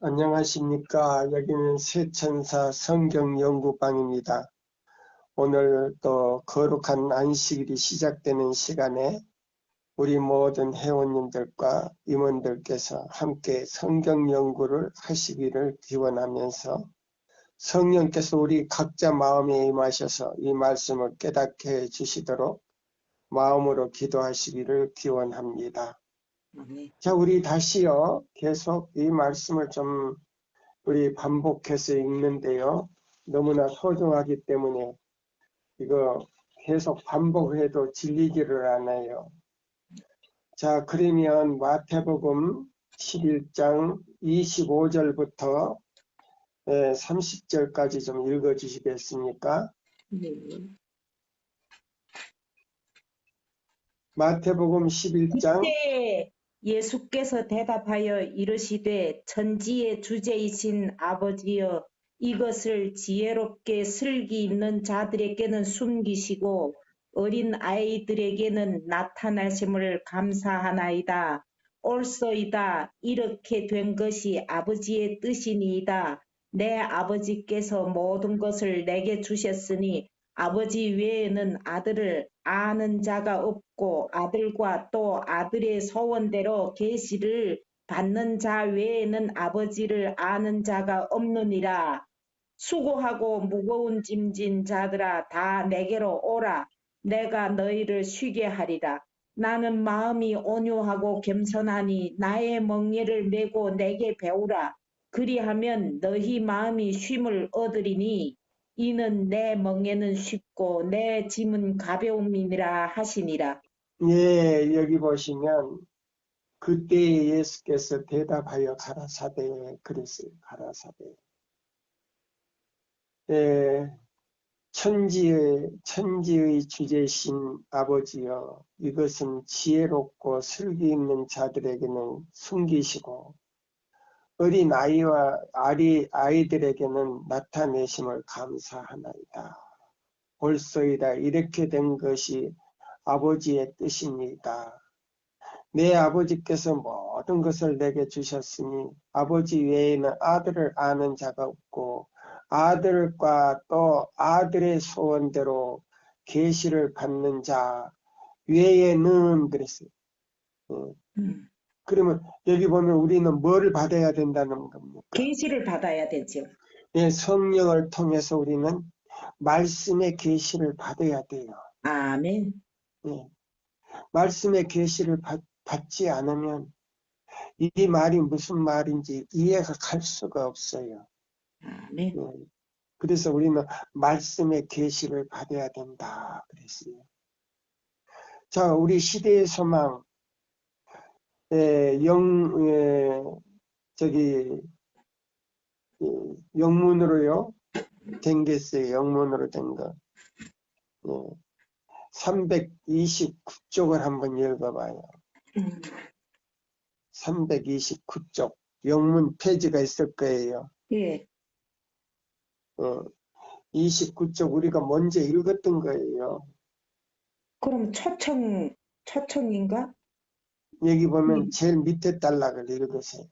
안녕하십니까. 여기는 세천사 성경연구방입니다. 오늘 또 거룩한 안식일이 시작되는 시간에 우리 모든 회원님들과 임원들께서 함께 성경연구를 하시기를 기원하면서 성령께서 우리 각자 마음에 임하셔서 이 말씀을 깨닫게 해주시도록 마음으로 기도하시기를 기원합니다. 자, 우리 다시요. 계속 이 말씀을 좀 우리 반복해서 읽는데요. 너무나 소중하기 때문에 이거 계속 반복해도 질리지를 않아요. 자, 그러면 마태복음 11장 25절부터 30절까지 좀 읽어주시겠습니까? 마태복음 11장 그때 예수께서 대답하여 이르시되 천지의 주제이신 아버지여 이것을 지혜롭게 슬기 있는 자들에게는 숨기시고 어린 아이들에게는 나타나심을 감사하나이다. 옳소이다. 이렇게 된 것이 아버지의 뜻이니이다. 내 아버지께서 모든 것을 내게 주셨으니 아버지 외에는 아들을 아는 자가 없고 아들과 또 아들의 소원대로 계시를 받는 자 외에는 아버지를 아는 자가 없느니라. 수고하고 무거운 짐진 자들아 다 내게로 오라. 내가 너희를 쉬게 하리라. 나는 마음이 온유하고 겸손하니 나의 멍에를 메고 내게 배우라. 그리하면 너희 마음이 쉼을 얻으리니 이는 내 멍에는 쉽고 내 짐은 가벼움이니라 하시니라. 예, 여기 보시면 그때 예수께서 대답하여 가라사대 그랬어요. 가라사대. 천지의 주제신 아버지여 이것은 지혜롭고 슬기 있는 자들에게는 숨기시고 어린 아이와 아이들에게는 나타내심을 감사하나이다. 옳소이다. 이렇게 된 것이 아버지의 뜻입니다. 내 아버지께서 모든 것을 내게 주셨으니 아버지 외에는 아들을 아는 자가 없고 아들과 또 아들의 소원대로 계시를 받는 자 외에는 그랬어요. 그러면 여기 보면 우리는 뭐를 받아야 된다는 겁니까? 계시를 받아야 되죠. 네, 성령을 통해서 우리는 말씀의 계시를 받아야 돼요. 아멘. 네. 말씀의 계시를 받지 않으면 이 말이 무슨 말인지 이해가 갈 수가 없어요. 아멘. 그래서 우리는 말씀의 계시를 받아야 된다 그랬어요. 자, 우리 시대의 소망 영문으로요 된 게 있어요. 영문으로 된 거. 329쪽을 한번 읽어봐요. 329쪽 영문 페이지가 있을 거예요. 예. 29쪽 우리가 먼저 읽었던 거예요. 그럼 초청인가? 여기 보면 제일 밑에 단락을 읽으세요.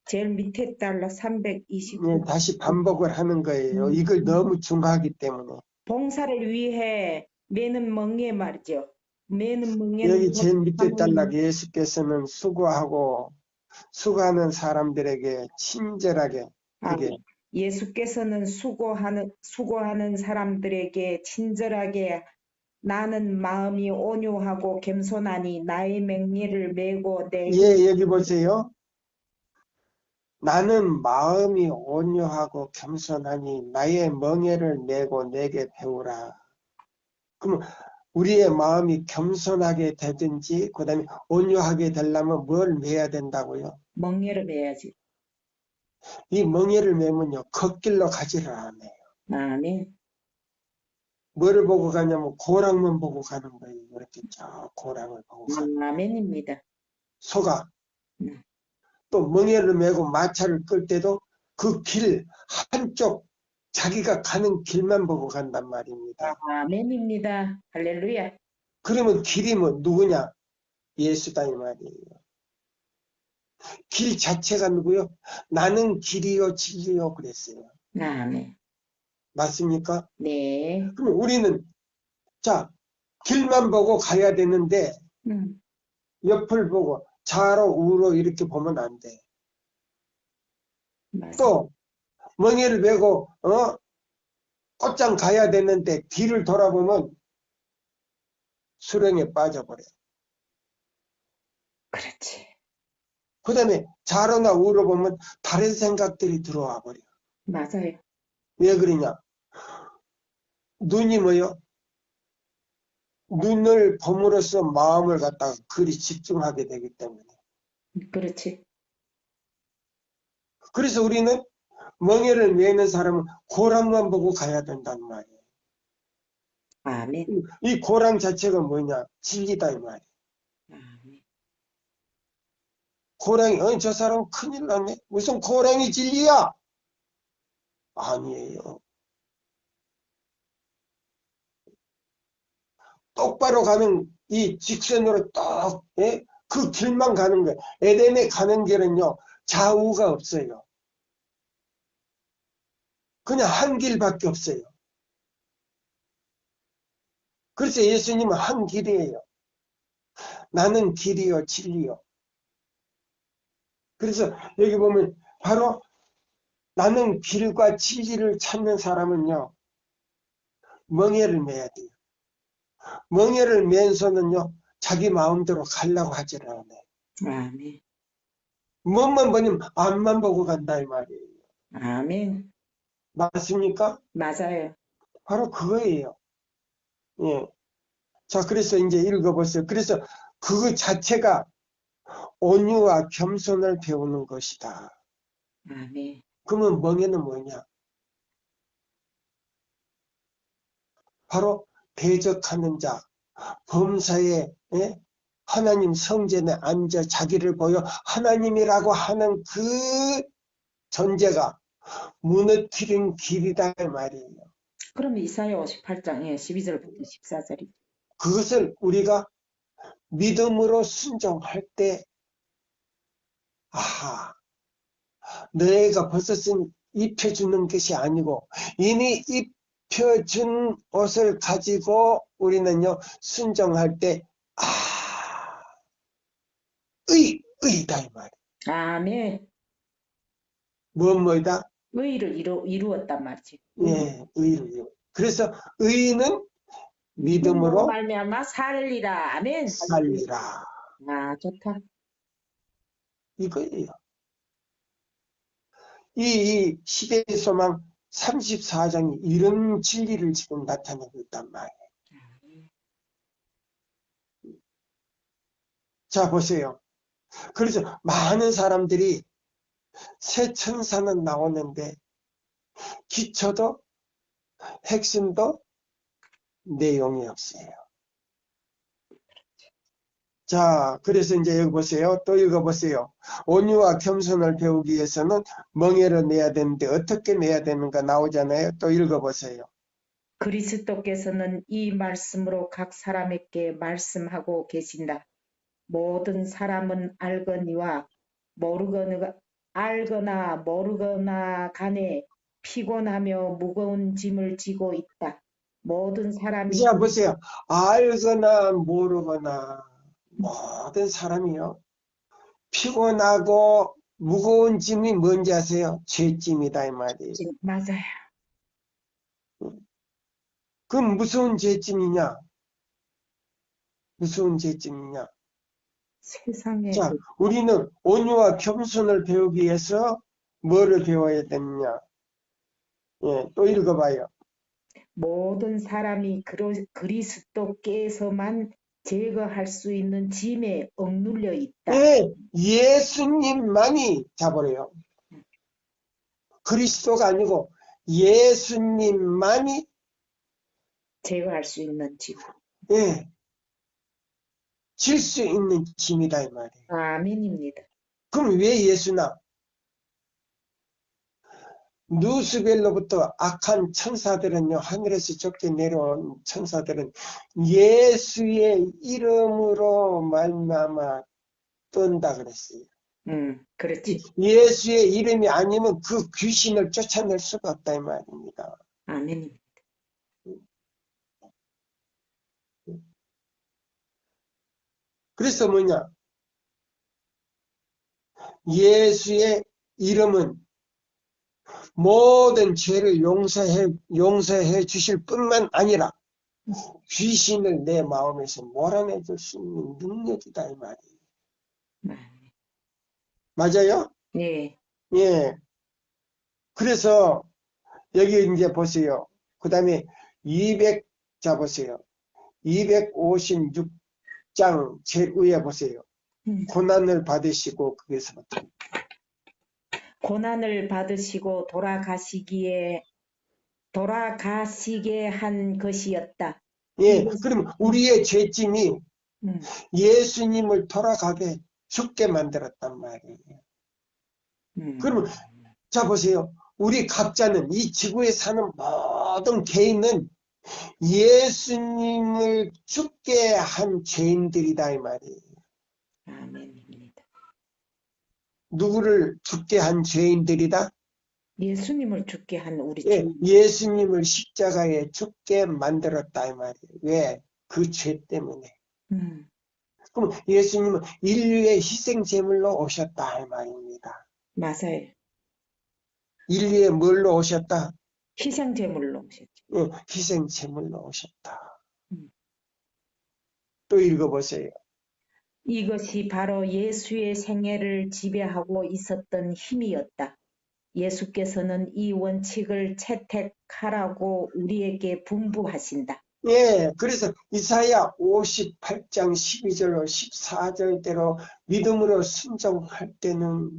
제일 밑에 달러 329. 예, 다시 반복을 하는 거예요. 이걸 너무 중요하기 때문에. 봉사를 위해 매는 멍에 말이죠. 매는 멍에는 여기 제일 밑에 단락 예수께서는 수고하는 사람들에게 친절하게 이게 예수께서는 수고하는 사람들에게 친절하게 나는 마음이 온유하고 겸손하니 나의 맹리를 메고 예, 여기 보세요. 나는 마음이 온유하고 겸손하니 나의 멍에를 메고 내게 배우라. 그럼 우리의 마음이 겸손하게 되든지 그 다음에 온유하게 되려면 뭘 메야 된다고요? 멍에를 메야지. 이 멍에를 메면요 걷길로 가지를 않아요. 아멘. 뭐를 보고 가냐면 고랑만 보고 가는 거예요. 이렇게 저 고랑을 보고 가는 거예요. 아멘입니다. 소가 또 멍에를 메고 마차를 끌 때도 그 길 한쪽 자기가 가는 길만 보고 간단 말입니다. 아멘입니다. 할렐루야. 그러면 길이 뭐 누구냐? 예수다 이 말이에요. 길 자체가 누구요? 나는 길이요 진리요 그랬어요. 아멘. 맞습니까? 네. 그럼 우리는 자 길만 보고 가야 되는데 음, 옆을 보고 좌로 우로 이렇게 보면 안 돼. 맞아요. 또 멍에를 메고 곧장 가야 되는데 뒤를 돌아보면 수렁에 빠져버려. 그렇지. 그 다음에 좌로나 우로 보면 다른 생각들이 들어와 버려. 맞아요. 왜 그러냐? 눈이 뭐요? 눈을 봄으로써 마음을 갖다가 그리 집중하게 되기 때문에. 그렇지. 그래서 우리는 멍에를 메는 사람은 고랑만 보고 가야 된단 말이에요. 아멘. 이 고랑 자체가 뭐냐? 진리다 이 말이에요. 아멘. 고랑이 저 사람 큰일 났네. 무슨 고랑이 진리야? 아니에요. 똑바로 가는 이 직선으로 딱 그 길만 가는 거예요. 에덴에 가는 길은요. 좌우가 없어요. 그냥 한 길밖에 없어요. 그래서 예수님은 한 길이에요. 나는 길이요 진리요. 그래서 여기 보면 바로 나는 길과 진리를 찾는 사람은요. 멍에를 메야 돼요. 멍에를 맨서는요. 자기 마음대로 가려고 하질 않아요. 아멘. 뭐만 보면 앞만 보고 간다 이 말이에요. 아멘. 맞습니까? 맞아요. 바로 그거예요. 예. 자, 그래서 이제 읽어보세요. 그래서 그 자체가 온유와 겸손을 배우는 것이다. 아멘. 그러면 멍에는 뭐냐? 바로 대적하는 자, 범사에 하나님 성전에 앉아 자기를 보여 하나님이라고 하는 그 존재가 무너뜨린 길이다 말이에요. 그럼 이사야 58장에 12절부터 14절이. 그것을 우리가 믿음으로 순종할 때 아하 너희가 벗었은 입혀주는 것이 아니고 이미 입혀준 옷을 가지고 우리는요 순종할 때 의다 이 말이에요. 아멘. 뭐다? 의를 이루었단 말이지. 예, 의를. 그래서 의는 믿음으로 믿음으로 말미암아 살리라. 아멘. 살리라. 아, 좋다. 이거예요. 이 시대의 소망 34장이 이런 진리를 지금 나타내고 있단 말이에요. 자, 보세요. 그래서 많은 사람들이 새 천사는 나오는데 기초도 핵심도 내용이 없어요. 자, 그래서 이제 여기 보세요. 또 읽어보세요. 온유와 겸손을 배우기 위해서는 멍에를 내야 되는데 어떻게 내야 되는가 나오잖아요. 또 읽어보세요. 그리스도께서는 이 말씀으로 각 사람에게 말씀하고 계신다. 모든 사람은 알거나 모르거나 간에 피곤하며 무거운 짐을 지고 있다. 모든 사람이 자, 보세요. 알거나 모르거나 모든 사람이요. 피곤하고 무거운 짐이 뭔지 아세요? 죄짐이다 이 말이에요. 맞아요. 그럼 무서운 죄짐이냐? 무서운 죄짐이냐? 세상에 자, 우리는 온유와 겸손을 배우기 위해서 뭐를 배워야 되느냐? 예, 또 읽어봐요. 모든 사람이 그리스도께서만 제거할 수 있는 짐에 억눌려 있다. 예, 예수님만이 잡으래요. 그리스도가 아니고 예수님만이 제거할 수 있는 짐. 예, 질 수 있는 짐이다 이 말이에요. 아멘입니다. 그럼 왜 예수나? 누스벨로부터 악한 천사들은요, 하늘에서 쫓겨 내려온 천사들은 예수의 이름으로 말미암아 떤다 그랬어요. 그렇지. 예수의 이름이 아니면 그 귀신을 쫓아낼 수가 없다 이 말입니다. 아멘. 그래서 뭐냐? 예수의 이름은 모든 죄를 용서해 주실 뿐만 아니라 귀신을 내 마음에서 몰아내 줄 수 있는 능력이다 이 말이에요. 맞아요? 네. 예. 그래서 여기 이제 보세요. 그 다음에 200자 보세요. 256장 제일 위에 보세요. 고난을 받으시고 거기서부터 고난을 받으시고 돌아가시게 한 것이었다. 예, 그럼 우리의 죄짐이 음, 예수님을 돌아가게 죽게 만들었단 말이에요. 그러면 자 보세요. 우리 각자는 이 지구에 사는 모든 개인은 예수님을 죽게 한 죄인들이다 이 말이에요. 아멘입니다. 누구를 죽게 한 죄인들이다? 예수님을 죽게 한 우리 예, 주. 예수님을 십자가에 죽게 만들었다 이 말이에요. 왜? 그 죄 때문에. 음, 그럼 예수님은 인류의 희생제물로 오셨다 이 말입니다. 맞아요. 인류에 뭘로 오셨다? 희생제물로 오셨죠. 희생제물로 오셨다. 음. 또 읽어보세요. 이것이 바로 예수의 생애를 지배하고 있었던 힘이었다. 예수께서는 이 원칙을 채택하라고 우리에게 분부하신다. 예, 그래서 이사야 58장 12절로 14절대로 믿음으로 순종할 때는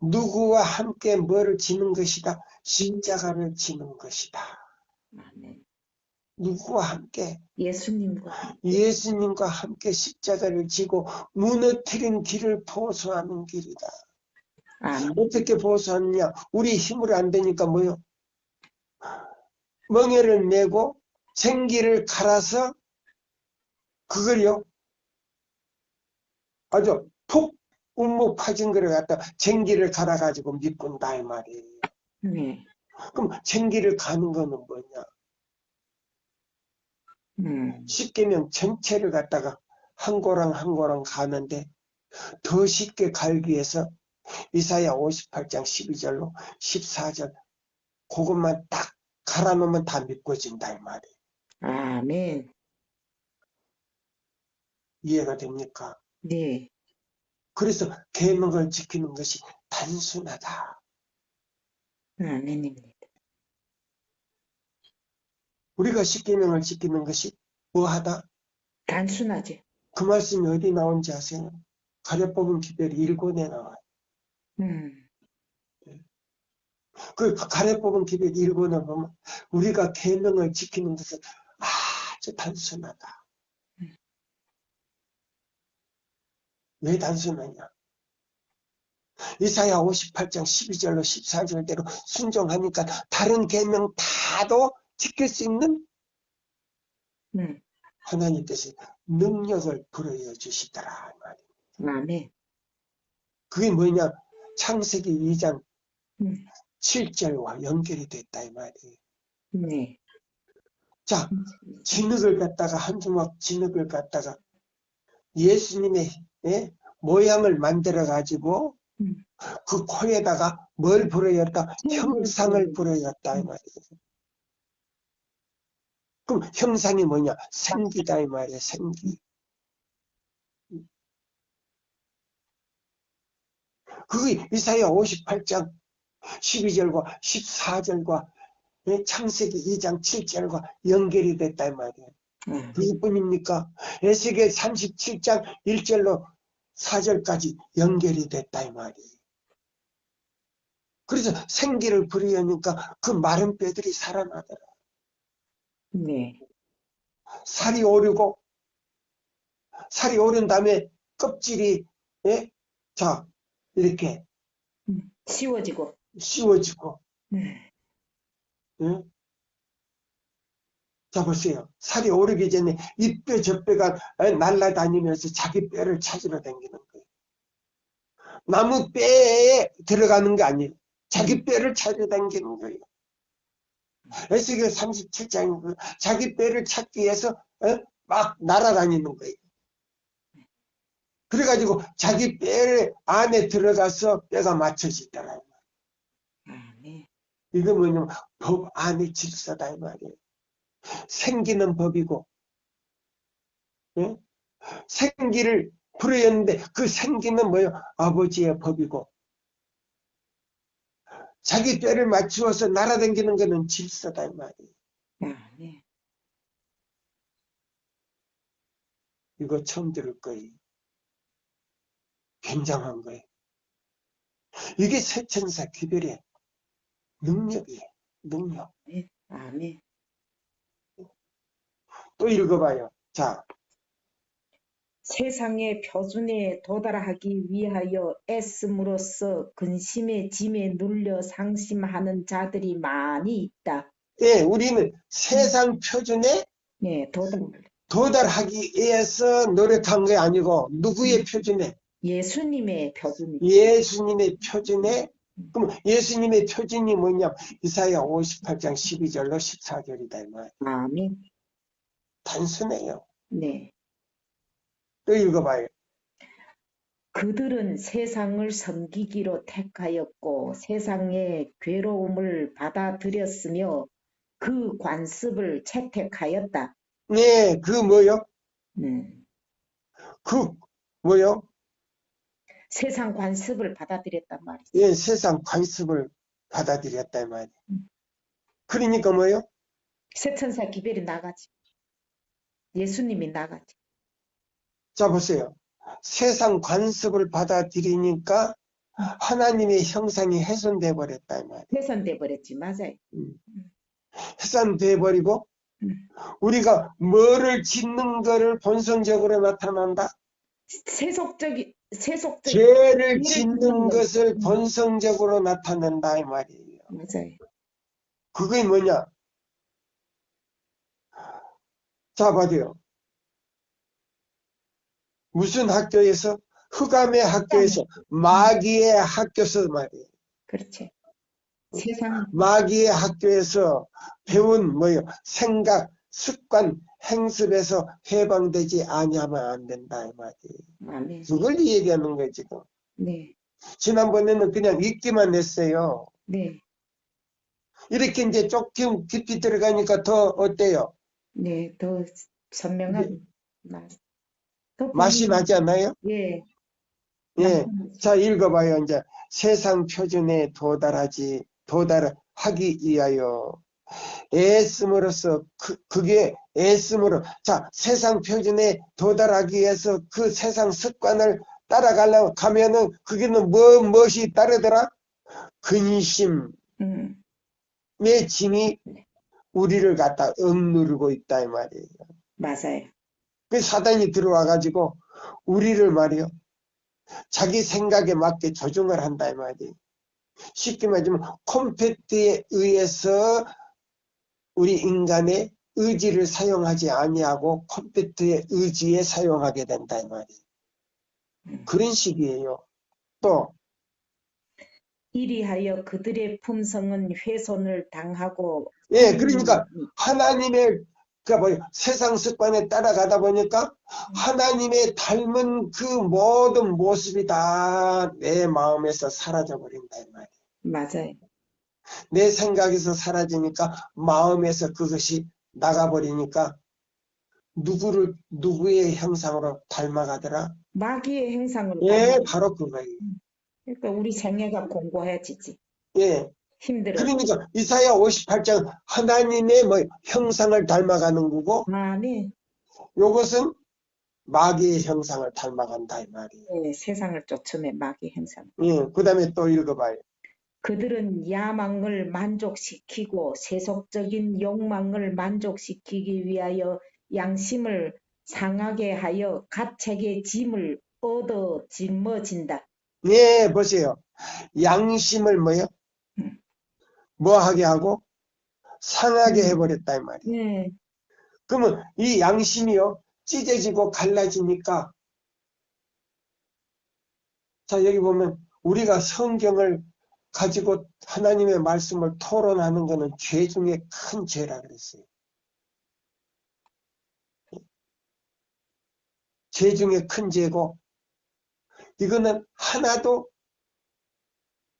누구와 함께 뭐를 지는 것이다? 십자가를 지는 것이다. 아멘. 누구와 함께? 예수님과 예수님과 함께 십자가를 지고 무너뜨린 길을 보수하는 길이다. 아멘. 어떻게 보수하느냐? 우리 힘으로 안 되니까 뭐요? 멍에를 메고 생기를 갈아서 그걸요 아주 푹 움묵 파진 거를 갖다 쟁기를 갈아가지고 밑군다 이 말이에요. 네. 그럼 쟁기를 가는 거는 뭐냐? 십계명 전체를 갖다가 한 고랑 한 고랑 가는데 더 쉽게 갈기 위해서 이사야 58장 12절로 14절 그것만 딱 갈아놓으면 다 믿고진다 이 말이에요. 아멘. 이해가 됩니까? 네. 그래서 계명을 지키는 것이 단순하다. 아멘입니다. 우리가 십계명을 지키는 것이 뭐하다? 단순하지. 그 말씀이 어디 나온지 아세요? 가려뽑은 기별이 1권에 나와요. 그 가려뽑은 기별 1권에 보면 우리가 계명을 지키는 것은 아주 단순하다. 왜 단순하냐? 이사야 58장 12절로 14절대로 순종하니까 다른 계명 다도 지킬 수 있는 하나님께서 능력을 부여해 주시더라. 아멘. 그게 뭐냐? 창세기 2장 음. 7절과 연결이 됐다 이 말이에요. 네. 자, 진흙을 갖다가 한 주먹 진흙을 갖다가 예수님의 모양을 만들어 가지고 그 코에다가 뭘 불어였다? 형상을 불어였다 이 말이에요. 그럼 형상이 뭐냐? 생기다 이 말이에요. 생기. 그게 이사야 58장 12절과 14절과 창세기 2장 7절과 연결이 됐다 이 말이에요. 그것뿐입니까? 에스겔 37장 1절로 4절까지 연결이 됐다 이 말이에요. 그래서 생기를 부리니까 그 마른 뼈들이 살아나더라. 네. 살이 오르고 살이 오른 다음에 껍질이 자 이렇게 씌워지고 자 보세요. 살이 오르기 전에 이 뼈 저 뼈가 날아다니면서 자기 뼈를 찾으러 다니는 거예요. 나무 뼈에 들어가는 게 아니에요. 자기 뼈를 찾아다니는 거예요. 에스겔 37장 자기 뼈를 찾기 위해서 막 날아다니는 거예요. 그래가지고 자기 뼈 안에 들어가서 뼈가 맞춰지더라. 아멘. 이거 뭐냐면 법 안의 질서다 이 말이에요. 생기는 법이고, 예? 생기를 부르였는데 그 생기는 뭐예요? 아버지의 법이고, 자기 뼈를 맞추어서 날아다니는 것은 질서다 이 말이에요. 아멘. 이거 처음 들을 거예요. 굉장한 거예요. 이게 세천사 기별의 능력이에요. 능력. 아멘. 또 읽어봐요. 자, 세상의 표준에 도달하기 위하여 애씀으로써 근심의 짐에 눌려 상심하는 자들이 많이 있다. 예, 우리는 세상 표준에 네, 도달하기 위해서 노력한 게 아니고 누구의 표준에? 예수님의 표준. 예수님의 표준에. 그럼 예수님의 표준이 뭐냐? 이사야 58장 12절로 14절이다 이 말. 아멘. 단순해요. 네. 또 읽어봐요. 그들은 세상을 섬기기로 택하였고 세상의 괴로움을 받아들였으며 그 관습을 채택하였다. 네, 그 뭐요? 그 뭐요? 세상 관습을 받아들였단 말이죠. 예, 세상 관습을 받아들였다 이 말이에요. 그러니까 뭐요? 세천사 기별이 나가지. 예수님이 나가지. 자, 보세요. 세상 관습을 받아들이니까 하나님의 형상이 훼손돼 버렸다 이 말이에요. 훼손돼 버렸지. 맞아요. 훼손돼 버리고 음. 우리가 뭐를 짓는 거를 본성적으로 나타난다. 세속적인 죄를 짓는 것을 본성적으로 나타낸다 이 말이에요. 맞아요. 그게 뭐냐? 자, 봐도요. 무슨 학교에서? 흑암의 학교에서, 마귀의 학교에서 말이에요. 그렇지. 세상 마귀의 학교에서 배운 뭐요? 생각, 습관, 행습에서 해방되지 아니하면 안 된다 이 말이에요. 아멘. 그걸 얘기하는 거예요 지금. 네. 지난번에는 그냥 읽기만 했어요. 네. 이렇게 이제 조금 깊이 들어가니까 더 어때요? 네. 더 선명한 맛이 나지 않아요? 예. 예. 자, 읽어봐요. 이제 세상 표준에 도달하기 위하여 애씀으로써 그게 애씀으로 자 세상 표준에 도달하기 위해서 그 세상 습관을 따라가려고 가면은 그게는 무엇이 따르더라? 근심의 짐이 우리를 갖다 억누르고 있다 이 말이에요. 맞아요. 그 사단이 들어와 가지고 우리를 말이요 자기 생각에 맞게 조종을 한다 이 말이에요. 쉽게 말하면 컴퓨터에 의해서 우리 인간의 의지를 사용하지 아니하고 컴퓨터의 의지에 사용하게 된다 이 말이에요. 그런 식이에요. 또 이리하여 그들의 품성은 훼손을 당하고 예, 그러니까 하나님의 세상 습관에 따라가다 보니까 하나님의 닮은 그 모든 모습이 다 내 마음에서 사라져 버린다 이 말이에요. 맞아요. 내 생각에서 사라지니까 마음에서 그것이 나가버리니까 누구의 형상으로 닮아가더라? 마귀의 행상을 예, 바로 그거예요. 그러니까 우리 생애가 공고해지지. 예. 힘들어. 그러니까 이사야 58장 하나님의 형상을 닮아가는 거고 네. 요것은 마귀의 형상을 닮아간다 이 말이에요. 네, 세상을 쫓아내 마귀 행상. 예, 그 다음에 또 읽어봐요. 그들은 야망을 만족시키고 세속적인 욕망을 만족시키기 위하여 양심을 상하게 하여 가책의 짐을 얻어 짊어진다. 예, 보세요. 양심을 뭐 하게 하고 상하게 해버렸다 이 말이에요. 네. 그러면 이 양심이요 찢어지고 갈라지니까 자, 여기 보면 우리가 성경을 가지고 하나님의 말씀을 토론하는 것은 죄 중에 큰 죄라 그랬어요. 죄 중에 큰 죄고, 이거는 하나도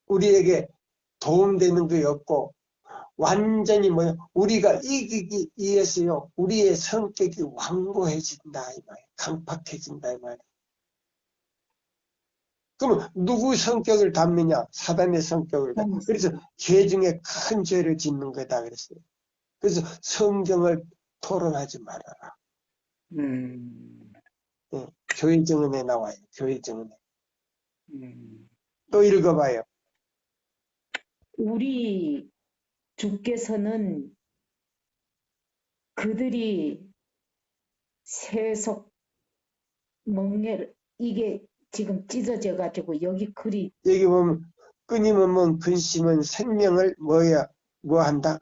우리에게 도움되는 게 없고, 완전히 우리가 이기기 위해서요, 우리의 성격이 완고해진다, 이 말이에요. 강팍해진다, 이 말이에요. 그러면 누구 성격을 담느냐? 사단의 성격을 담느냐. 그래서 죄 중에 큰 죄를 짓는 거다 그랬어요. 그래서 성경을 토론하지 말아라. 네, 교회 정언에 나와요. 교회 정언에. 또 읽어봐요. 우리 주께서는 그들이 세속 멍에를 이게 지금 찢어져 가지고 여기 글이 여기 보면 끊임없는 근심은 생명을 뭐 한다?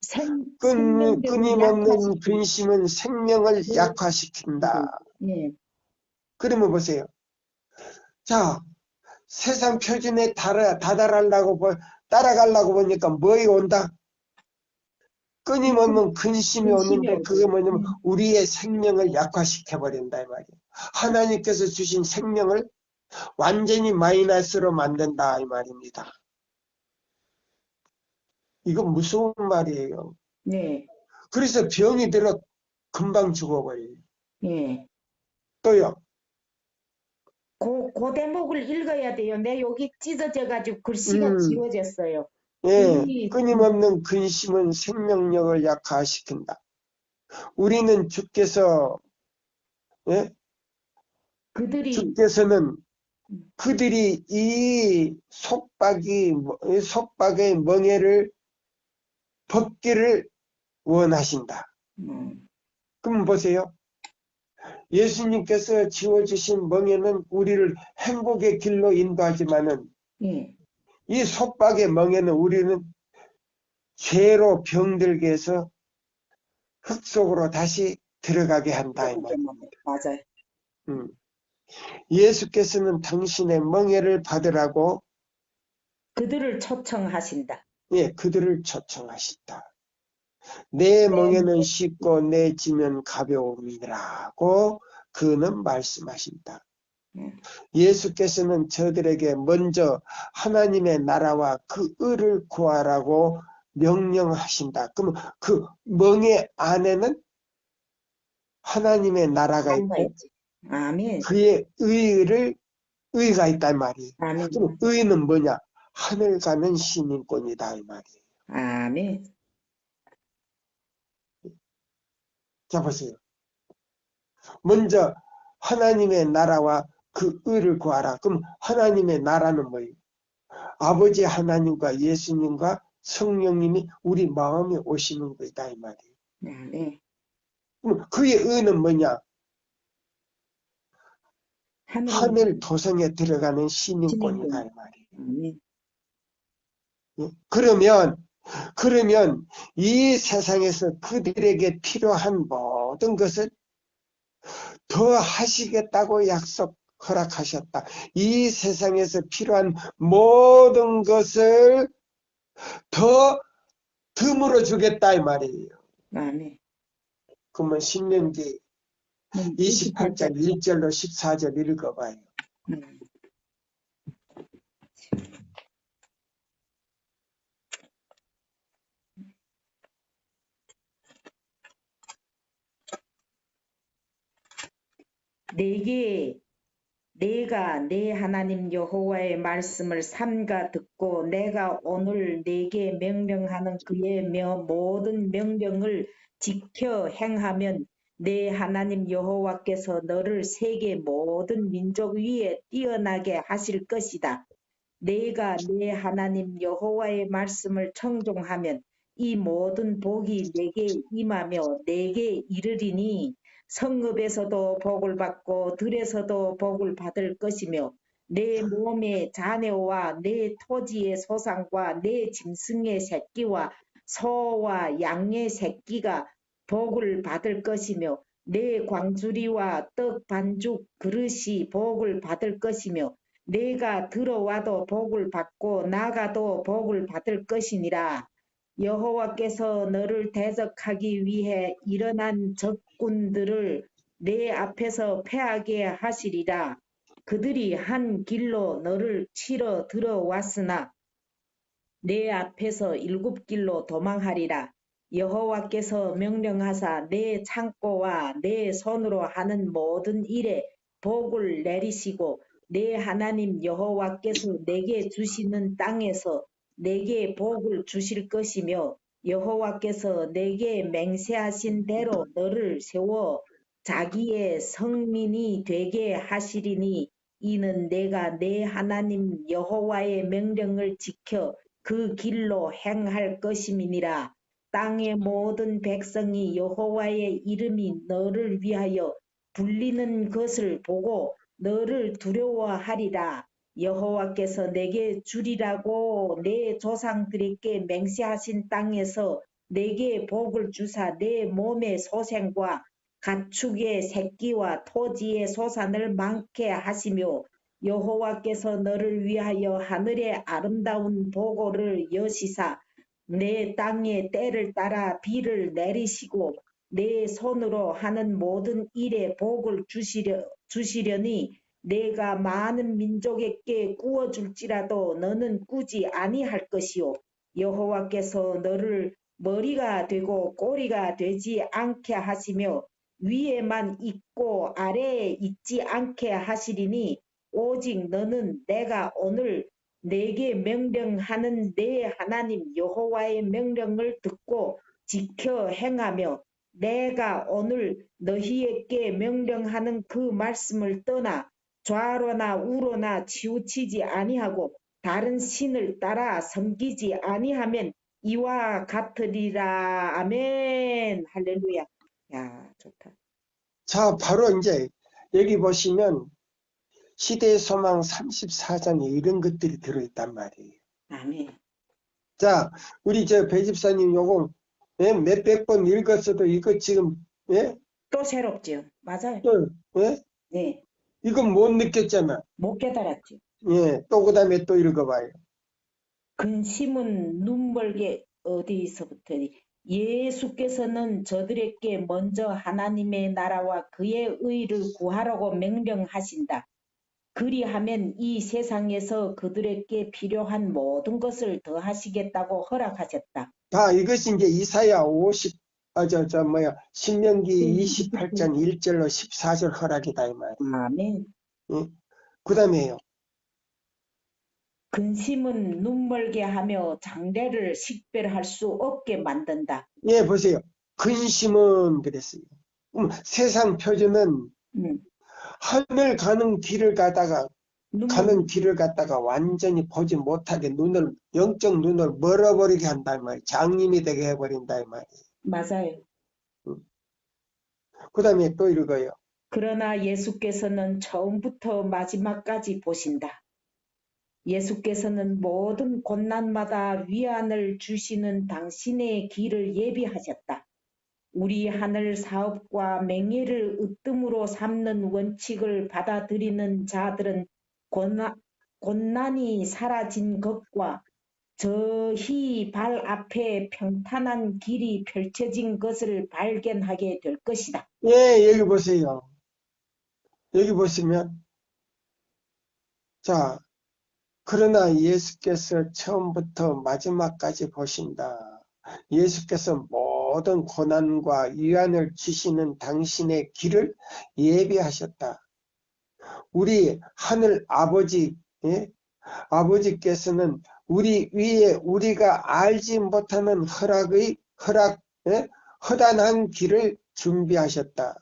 생명력을 끊임없는 근심은 생명을 네. 약화시킨다. 예. 그러면 보세요. 자, 세상 표준에 따라가려고 보니까 뭐가 온다? 끊임없는 근심이 오는데 그게 뭐냐면 우리의 생명을 약화시켜버린다 이 말이에요. 하나님께서 주신 생명을 완전히 마이너스로 만든다 이 말입니다. 이거 무서운 말이에요. 네. 그래서 병이 들어 금방 죽어버려요. 예. 또요. 그 대목을 읽어야 돼요. 내 여기 찢어져 가지고 글씨가 지워졌어요. 예, 끊임없는 근심은 생명력을 약화시킨다. 우리는 주께서 예? 주께서는 그들이 이 속박의 멍에를 벗기를 원하신다. 그럼 보세요. 예수님께서 지워주신 멍에는 우리를 행복의 길로 인도하지만은 이 속박의 멍에는 우리는 죄로 병들게 해서 흙 속으로 다시 들어가게 한다. 이 말입니다. 맞아요. 예수께서는 당신의 멍에를 받으라고 그들을 초청하신다. 예, 그들을 초청하신다. 내 멍에는 쉽고 내 짐은 가벼움이라고 그는 말씀하신다. 예수께서는 저들에게 먼저 하나님의 나라와 그 의를 구하라고 명령하신다. 그러면 그 멍에 안에는 하나님의 나라가 있고 아멘. 그의 의가 있단 말이에요. 그럼 의는 뭐냐? 하늘 가는 시민권이다 이 말이에요. 아멘. 자 보세요. 먼저 하나님의 나라와 그 의를 구하라. 그럼 하나님의 나라는 뭐예요? 아버지 하나님과 예수님과 성령님이 우리 마음에 오시는 거다 이 말이에요. 네. 그럼 그의 의는 뭐냐? 하늘 도성에 들어가는 시민권이다 이 말이에요. 그러면 이 세상에서 그들에게 필요한 모든 것을 더 하시겠다고 허락하셨다. 이 세상에서 필요한 모든 것을 더 듬으로 주겠다 이 말이에요. 그러면 신명기 28장 1절로 14절 읽어봐요. 내가 내 하나님 여호와의 말씀을 삼가 듣고 내가 오늘 내게 명령하는 그의 모든 명령을 지켜 행하면 내 하나님 여호와께서 너를 세계 모든 민족 위에 뛰어나게 하실 것이다. 내가 내 하나님 여호와의 말씀을 청종하면 이 모든 복이 내게 임하며 내게 이르리니 성읍에서도 복을 받고 들에서도 복을 받을 것이며 내 몸의 자녀와 내 토지의 소산과 내 짐승의 새끼와 소와 양의 새끼가 복을 받을 것이며 내 광주리와 떡 반죽 그릇이 복을 받을 것이며 내가 들어와도 복을 받고 나가도 복을 받을 것이니라. 여호와께서 너를 대적하기 위해 일어난 적군들을 내 앞에서 패하게 하시리라. 그들이 한 길로 너를 치러 들어왔으나 내 앞에서 7길로 도망하리라. 여호와께서 명령하사 내 창고와 내 손으로 하는 모든 일에 복을 내리시고 내 하나님 여호와께서 내게 주시는 땅에서 내게 복을 주실 것이며 여호와께서 내게 맹세하신 대로 너를 세워 자기의 성민이 되게 하시리니 이는 내가 내 하나님 여호와의 명령을 지켜 그 길로 행할 것임이니라. 땅의 모든 백성이 여호와의 이름이 너를 위하여 불리는 것을 보고 너를 두려워하리라. 여호와께서 내게 주리라고 내 조상들에게 맹세하신 땅에서 내게 복을 주사 내 몸의 소생과 가축의 새끼와 토지의 소산을 많게 하시며 여호와께서 너를 위하여 하늘의 아름다운 보고를 여시사 내 땅에 때를 따라 비를 내리시고 내 손으로 하는 모든 일에 복을 주시려니 내가 많은 민족에게 구워줄지라도 너는 꾸지 아니할 것이요 여호와께서 너를 머리가 되고 꼬리가 되지 않게 하시며 위에만 있고 아래에 있지 않게 하시리니 오직 너는 내가 오늘 내게 명령하는 내 하나님 여호와의 명령을 듣고 지켜 행하며 내가 오늘 너희에게 명령하는 그 말씀을 떠나 좌로나 우로나 치우치지 아니하고 다른 신을 따라 섬기지 아니하면 이와 같으리라. 아멘. 할렐루야. 야, 좋다. 자, 바로 이제 여기 보시면 시대의 소망 34장에 이런 것들이 들어있단 말이에요. 아멘. 자, 우리 배 집사님 요거 몇백 번 읽었어도 이거 지금 또 새롭죠. 맞아요. 또 네. 이건 못 느꼈잖아. 못 깨달았죠. 또 그다음에 또 읽어봐요. 근심은 눈멀게 어디서부터 예수께서는 저들에게 먼저 하나님의 나라와 그의 의를 구하라고 명령하신다. 그리하면 이 세상에서 그들에게 필요한 모든 것을 더하시겠다고 허락하셨다. 이것이 이제 이사야 신명기 28장 1절로 14절 허락이다 이 말이에요. 아멘. 그 다음에요. 근심은 눈멀게 하며 장래를 식별할 수 없게 만든다. 보세요. 근심은 그랬어요. 세상 표준은 하늘 가는 길을 가다가 완전히 보지 못하게 영적 눈을 멀어버리게 한다 이 말이에요. 장님이 되게 해버린다 이 말이에요. 맞아요. 그 다음에 또 읽어요. 그러나 예수께서는 처음부터 마지막까지 보신다. 예수께서는 모든 고난마다 위안을 주시는 당신의 길을 예비하셨다. 우리 하늘 사업과 맹예를 으뜸으로 삼는 원칙을 받아들이는 자들은 고난이 사라진 것과 저희 발 앞에 평탄한 길이 펼쳐진 것을 발견하게 될 것이다. 여기 보세요. 여기 보시면 자, 그러나 예수께서 처음부터 마지막까지 보신다. 예수께서 모든 고난과 위안을 주시는 당신의 길을 예비하셨다. 우리 하늘 아버지, 아버지께서는 우리 위에 우리가 알지 못하는 허단한 길을 준비하셨다.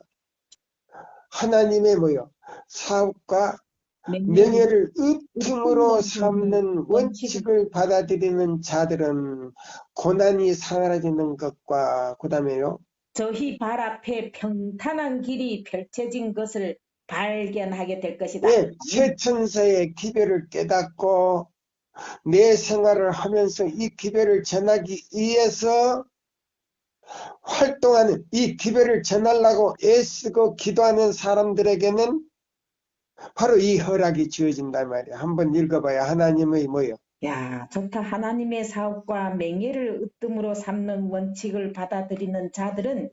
하나님의 사업과 명예를 으뜸으로 삼는 원칙을 받아들이는 자들은 고난이 사라지는 것과 그 다음에요. 저희 발 앞에 평탄한 길이 펼쳐진 것을 발견하게 될 것이다. 새 천사의 기별을 깨닫고 내 생활을 하면서 이 기별을 전하기 위해서 활동하는 이 기별을 전하려고 애쓰고 기도하는 사람들에게는 바로 이 허락이 주어진단 말이야. 한번 읽어봐야 하나님의 뭐요? 야, 좋다. 하나님의 사업과 맹예를 으뜸으로 삼는 원칙을 받아들이는 자들은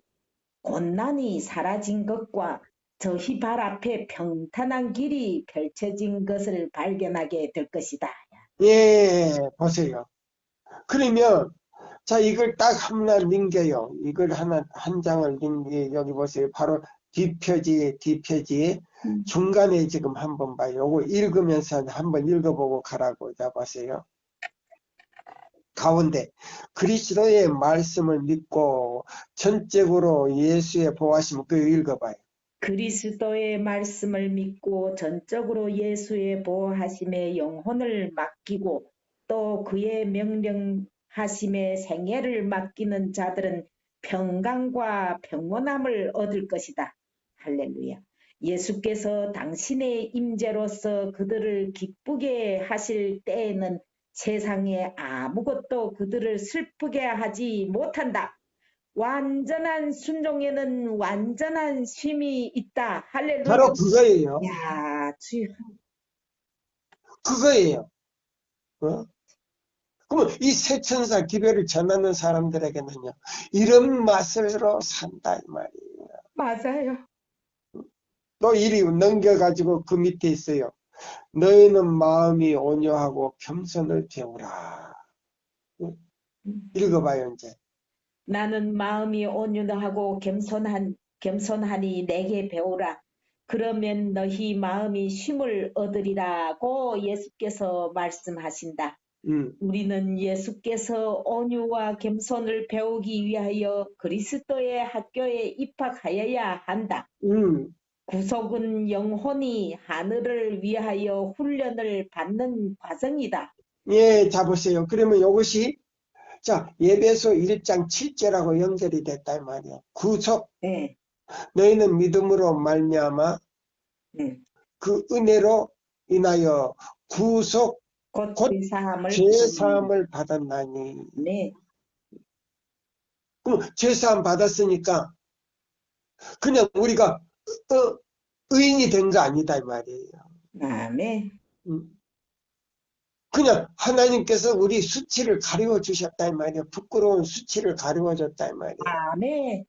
곤란이 사라진 것과 저희 발 앞에 평탄한 길이 펼쳐진 것을 발견하게 될 것이다. 예, 보세요. 그러면 자, 이걸 딱 하나 넘겨요. 이걸 한 장을 넘겨, 여기 보세요. 바로 뒷표지 음. 중간에 지금 한번 봐요. 요거 읽으면서 한번 읽어보고 가라고. 자, 보세요. 가운데 그리스도의 말씀을 믿고 전적으로 예수의 보호하심, 그 읽어봐요. 그리스도의 말씀을 믿고 전적으로 예수의 보호하심에 영혼을 맡기고 또 그의 명령하심에 생애를 맡기는 자들은 평강과 평온함을 얻을 것이다. 할렐루야. 예수께서 당신의 임재로서 그들을 기쁘게 하실 때에는 세상에 아무것도 그들을 슬프게 하지 못한다. 완전한 순종에는 완전한 쉼이 있다. 할렐루야. 바로 그거예요. 야, 주여. 그거예요. 어? 그러면 이 새천사 기별을 전하는 사람들에게는요, 이런 맛으로 산다 이 말이에요. 맞아요. 또 이리 넘겨가지고 그 밑에 있어요. 너희는 마음이 온유하고 겸손을 배우라. 읽어봐요 이제. 나는 마음이 온유하고 겸손하니 내게 배우라. 그러면 너희 마음이 쉼을 얻으리라고 예수께서 말씀하신다. 우리는 예수께서 온유와 겸손을 배우기 위하여 그리스도의 학교에 입학하여야 한다. 구속은 영혼이 하늘을 위하여 훈련을 받는 과정이다. 예, 자 보세요. 그러면 이것이 자 에베소 1장 7절하고 연결이 됐다 이 말이에요. 구속. 네. 너희는 믿음으로 말미암아 그 은혜로 인하여 구속 곧 죄사함을 받았나니. 네. 그럼 죄사함 받았으니까 그냥 우리가 의인이 된 거 아니다 이 말이에요. 아멘. 그냥 하나님께서 우리 수치를 가리워 주셨다 이 말이에요. 부끄러운 수치를 가리워 줬다 이 말이에요. 아멘.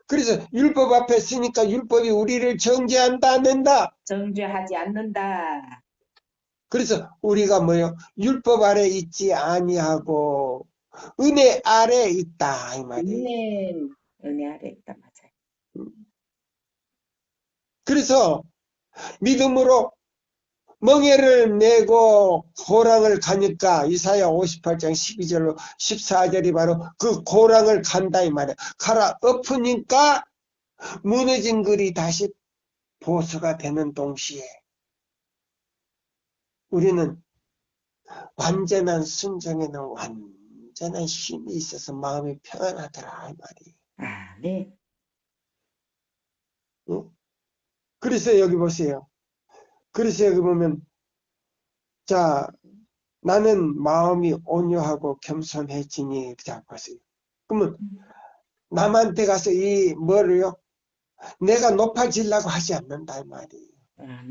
그래서 율법 앞에 쓰니까 율법이 우리를 정죄한다 안 한다? 정죄하지 않는다. 그래서 우리가 뭐요? 율법 아래 있지 아니하고 은혜 아래 있다 이 말이에요. 은혜 아래 있다. 맞아요. 그래서 믿음으로 멍에를 메고 고랑을 가니까 이사야 58장 12절로 14절이 바로 그 고랑을 간다 이 말이에요. 가라 엎으니까 무너진 글이 다시 보수가 되는 동시에 우리는 완전한 순종에는 완전한 힘이 있어서 마음이 평안하더라 이 말이에요. 네. 응? 그래서 여기 보세요. 그래서 여기 보면 자 나는 마음이 온유하고 겸손해지니 자 보세요. 그러면 남한테 가서 이 뭐를요? 내가 높아지려고 하지 않는다 이 말이에요.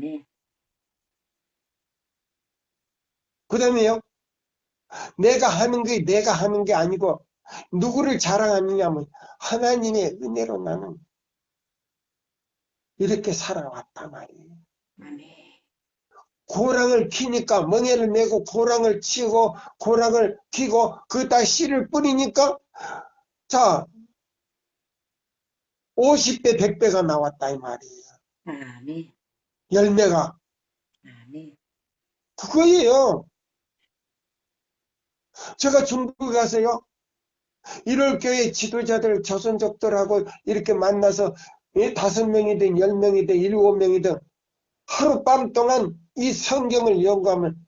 네. 그 다음에요. 내가 하는 게 아니고 누구를 자랑하느냐면 하나님의 은혜로 나는 이렇게 살아왔다 말이에요. 고랑을 키니까 멍에를 메고 고랑을 치고 고랑을 키고 그다 씨를 뿌리니까 자 50배 100배가 나왔다 이 말이에요. 아멘. 열매가. 아멘. 그거예요. 제가 중국에 가서요. 1월교회 지도자들 조선족들하고 이렇게 만나서 5명이든 10명이든 7명이든 하룻밤 동안 이 성경을 연구하면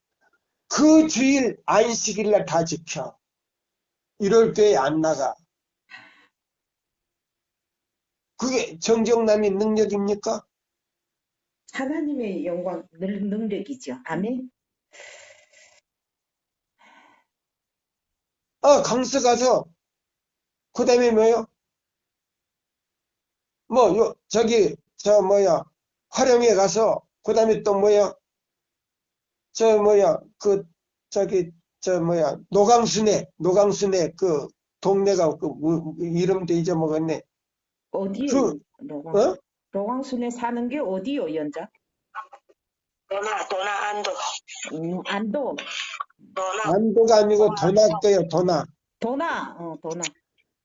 그 주일 안식일날 다 지켜. 1월교회 안 나가. 그게 정정남이 능력입니까? 하나님의 영광 능력이죠. 아멘. 강서 가서 그 다음에 뭐요? 저기 활영에 가서 그 다음에 또 뭐야? 노강순에 그 동네가 이름도 잊어먹었네. 어디요? 그, 어? 노광순에 사는 게 어디요, 연자? 도나 안도. 안도. 안도가 아니고 도나도요, 도나. 도나.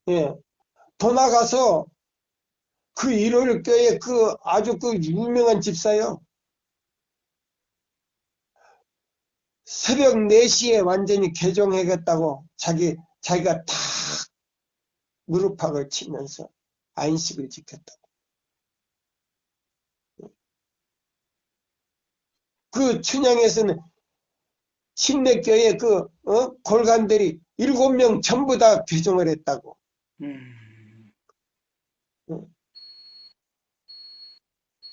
예. 도나 가서 그 일요일교회 그 아주 그 유명한 집사요. 새벽 4시에 완전히 개종하겠다고 자기가 탁 무릎팍을 치면서 안식을 지켰다고. 그 춘향에서는 신맥교회 골간들이 7명 전부 다 개종을 했다고.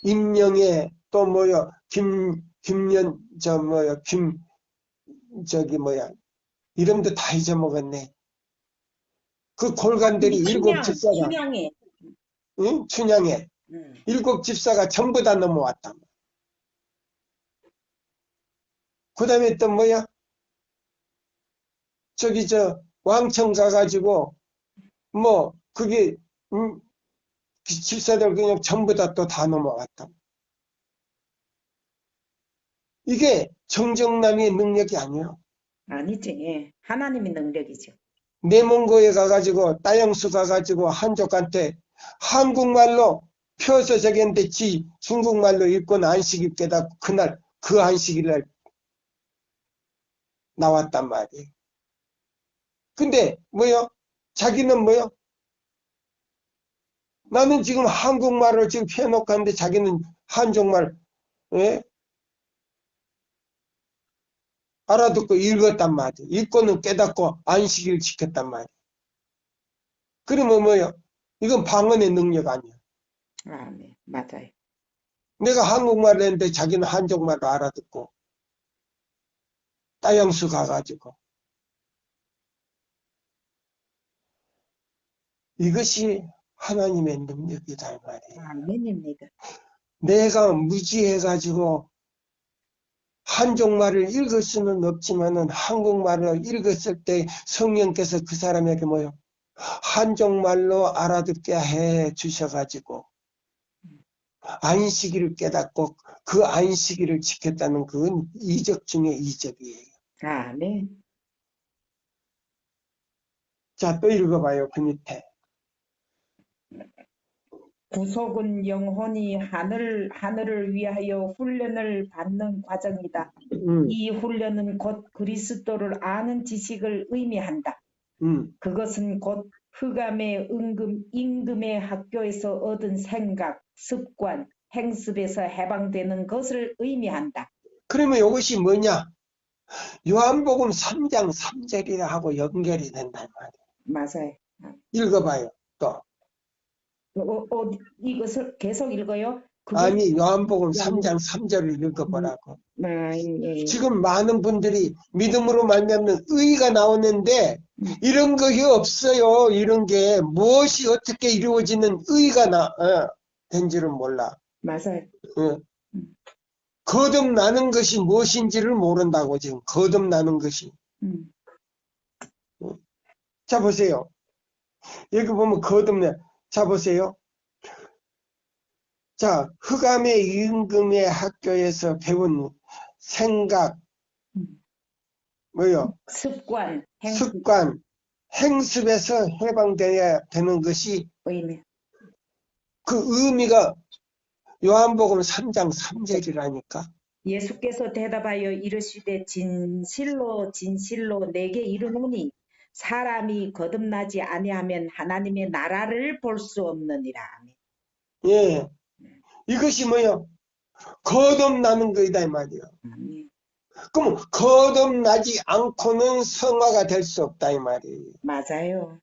임영애 또 뭐요 이름도 다 잊어먹었네. 그 골간들이 7집사가 춘향에. 응? 춘향에 7집사가 전부 다 넘어왔다. 그 다음에 또 뭐야? 왕청 가가지고 그게 그 집사들 그냥 전부 다 또 다 넘어왔다. 이게 정정남의 능력이 아니에요. 아니지. 예. 하나님의 능력이죠. 내몽고에 가가지고 따영수 가가지고 한족한테 한국말로 펴서 적였는데 중국말로 읽고는 안식일 깨닫고 그날 그 안식일날 나왔단 말이에요. 근데 자기는 나는 지금 한국말을 지금 펴놓고 하는데 자기는 한족말 알아듣고 읽었단 말이에요. 읽고는 깨닫고 안식일 지켰단 말이에요. 그러면 이건 방언의 능력 아니야. 네. 맞아요. 내가 한국말을 했는데 자기는 한족말로 알아듣고 따영수 가가지고 이것이 하나님의 능력이다 이 말이에요. 아멘입니다. 내가 무지해가지고 한족말을 읽을 수는 없지만은 한국말을 읽었을 때 성령께서 그 사람에게 한족말로 알아듣게 해 주셔가지고 안식일을 깨닫고 그 안식일을 지켰다는 그건 이적 중에 이적이에요. 아멘. 자, 또 읽어봐요. 그 밑에. 구속은 영혼이 하늘을 위하여 훈련을 받는 과정이다. 이 훈련은 곧 그리스도를 아는 지식을 의미한다. 그것은 곧 흑암의 임금의 학교에서 얻은 생각, 습관, 행습에서 해방되는 것을 의미한다. 그러면 이것이 뭐냐? 요한복음 3장 3절이라고 연결이 된단 말이에요. 맞아요. 읽어봐요. 또. 이것을 계속 읽어요? 아니, 요한복음 3장 3절을 읽어보라고. 예. 지금 많은 분들이 믿음으로 말미암는 의가 나오는데 이런 것이 없어요. 이런 게 무엇이 어떻게 이루어지는 의가 된지를 몰라. 맞아요. 거듭나는 것이 무엇인지를 모른다고 지금. 거듭나는 것이. 자 보세요. 여기 보면 거듭나. 자 보세요. 자, 흑암의 임금의 학교에서 배운 생각, 습관, 행습에서 해방되어야 되는 것이 의미. 그 의미가 요한복음 3장 3절이라니까. 예수께서 대답하여 이르시되 진실로 내게 이르노니 사람이 거듭나지 아니하면 하나님의 나라를 볼 수 없느니라. 예, 이것이 거듭나는 거이다 이 말이요. 그럼 거듭나지 않고는 성화가 될 수 없다 이 말이에요. 맞아요.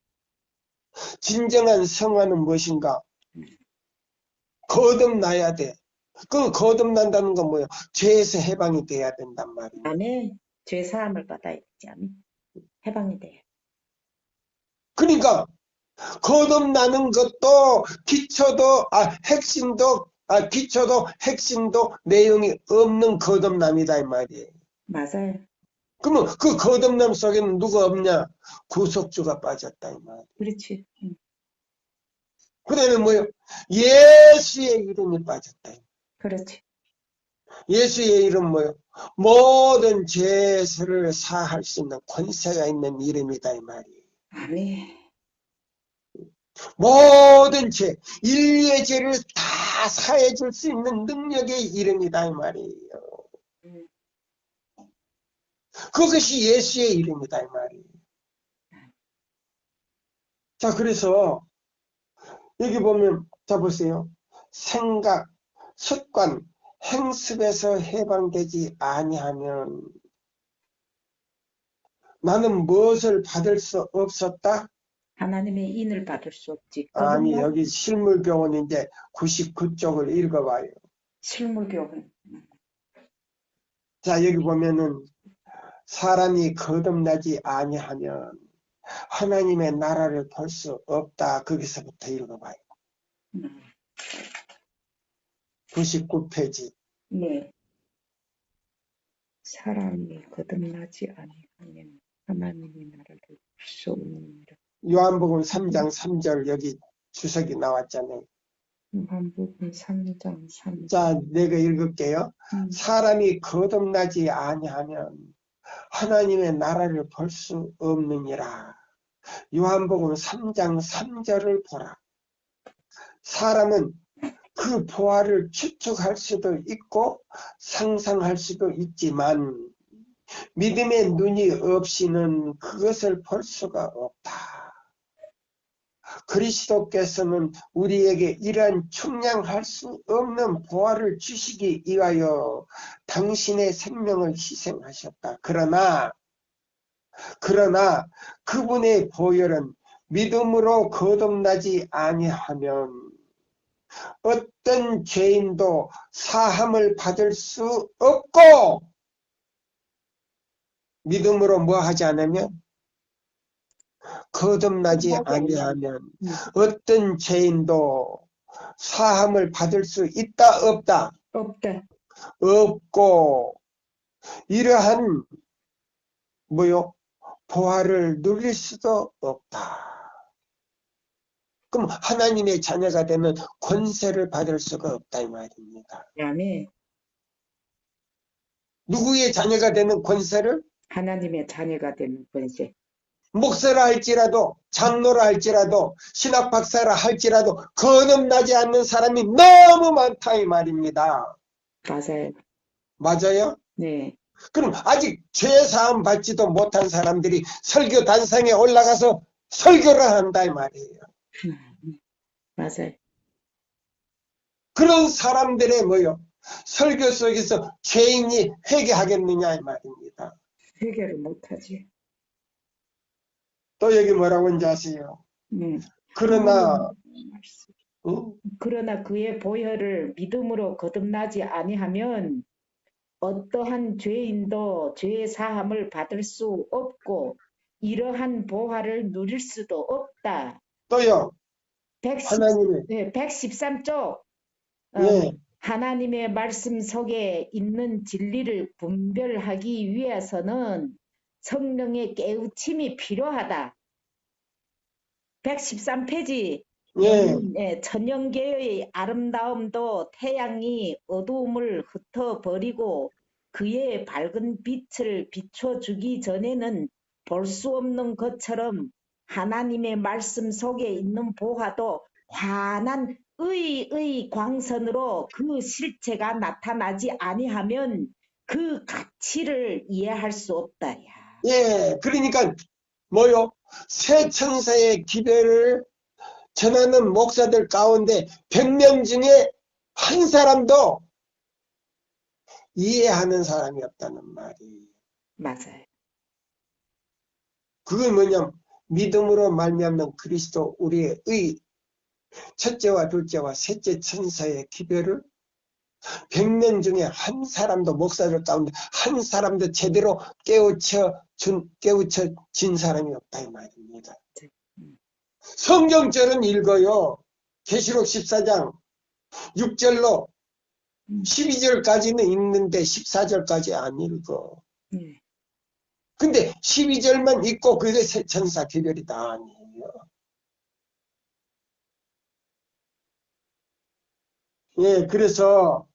진정한 성화는 무엇인가? 거듭나야 돼. 그 거듭난다는 건 죄에서 해방이 돼야 된단 말이에요. 아멘. 죄 사함을 받아야 되지. 아멘. 해방이 돼요. 그러니까 거듭나는 것도 기초도 핵심도 기초도 핵심도 내용이 없는 거듭남이다 이 말이에요. 맞아요. 그러면 그 거듭남 속에는 누가 없냐? 구속주가 빠졌다 이 말이에요. 그렇지. 그 다음에 뭐요? 예수의 이름이 빠졌다. 그렇지. 예수의 이름 뭐요? 모든 죄를 사할 수 있는 권세가 있는 이름이다 이 말이에요. 아멘. 모든 죄, 인류의 죄를 다 사해 줄 수 있는 능력의 이름이다 이 말이에요. 그것이 예수의 이름이다 이 말이에요. 자, 그래서 여기 보면 자 보세요. 생각, 습관, 행습에서 해방되지 아니하면 나는 무엇을 받을 수 없었다? 하나님의 인을 받을 수 없지. 아니, 여기 실물교훈인데 99쪽을 읽어봐요. 실물교훈. 자, 여기 보면은 사람이 거듭나지 아니하면 하나님의 나라를 볼 수 없다. 거기서부터 읽어봐요. 99페이지. 네. 사람이 거듭나지 아니하면 하나님의 나라를 볼 수 없느니라. 요한복음 3장 3절 여기 주석이 나왔잖아요. 요한복음 3장 3절. 자, 내가 읽을게요. 사람이 거듭나지 아니하면 하나님의 나라를 볼 수 없느니라. 요한복음 3장 3절을 보라. 사람은 그 보화를 추측할 수도 있고 상상할 수도 있지만 믿음의 눈이 없이는 그것을 볼 수가 없다. 그리스도께서는 우리에게 이러한 측량할 수 없는 보화를 주시기 위하여 당신의 생명을 희생하셨다. 그러나 그분의 보혈은 믿음으로 거듭나지 아니하면 어떤 죄인도 사함을 받을 수 없고 믿음으로 뭐 하지 않으면 거듭나지 아니하면 어떤 죄인도 사함을 받을 수 있다 없다? 없다. 없고 이러한 뭐요? 보화를 누릴 수도 없다. 그럼 하나님의 자녀가 되면 권세를 받을 수가 없다 이 말입니다. 아멘. 누구의 자녀가 되는 권세를? 하나님의 자녀가 되는 권세. 목사라 할지라도 장로라 할지라도 신학 박사라 할지라도 거듭나지 않는 사람이 너무 많다 이 말입니다. 맞아요. 맞아요? 네. 그럼 아직 죄사함 받지도 못한 사람들이 설교 단상에 올라가서 설교를 한다 이 말이에요. 맞아요. 그런 사람들의 뭐요? 설교 속에서 죄인이 회개하겠느냐 이 말입니다. 해결을 못하지. 또 여기 뭐라고 하는지 아세요? 그러나 그러나 그의 보혈을 믿음으로 거듭나지 아니하면 어떠한 죄인도 죄 사함을 받을 수 없고 이러한 보화를 누릴 수도 없다. 또요. 113쪽 예. 하나님의 말씀 속에 있는 진리를 분별하기 위해서는 성령의 깨우침이 필요하다. 113페이지 예. 천연계의 아름다움도 태양이 어두움을 흩어버리고 그의 밝은 빛을 비춰주기 전에는 볼 수 없는 것처럼 하나님의 말씀 속에 있는 보화도 환한 의의 광선으로 그 실체가 나타나지 아니하면 그 가치를 이해할 수 없다. 야. 예. 그러니까 뭐요? 새 천사의 기별을 전하는 목사들 가운데 100명 중에 한 사람도 이해하는 사람이 없다는 말이에요. 맞아요. 그건 뭐냐면 믿음으로 말미암는 그리스도 우리의 의 첫째와 둘째와 셋째 천사의 기별을 100명 중에 한 사람도 목사들 가운데 한 사람도 제대로 깨우쳐진 사람이 없다 이 말입니다. 성경절은 읽어요. 계시록 14장 6절로 음. 12절까지는 읽는데 14절까지 안 읽어. 네. 근데 12절만 읽고 그게 새 천사 기별이다 아니에요. 예, 그래서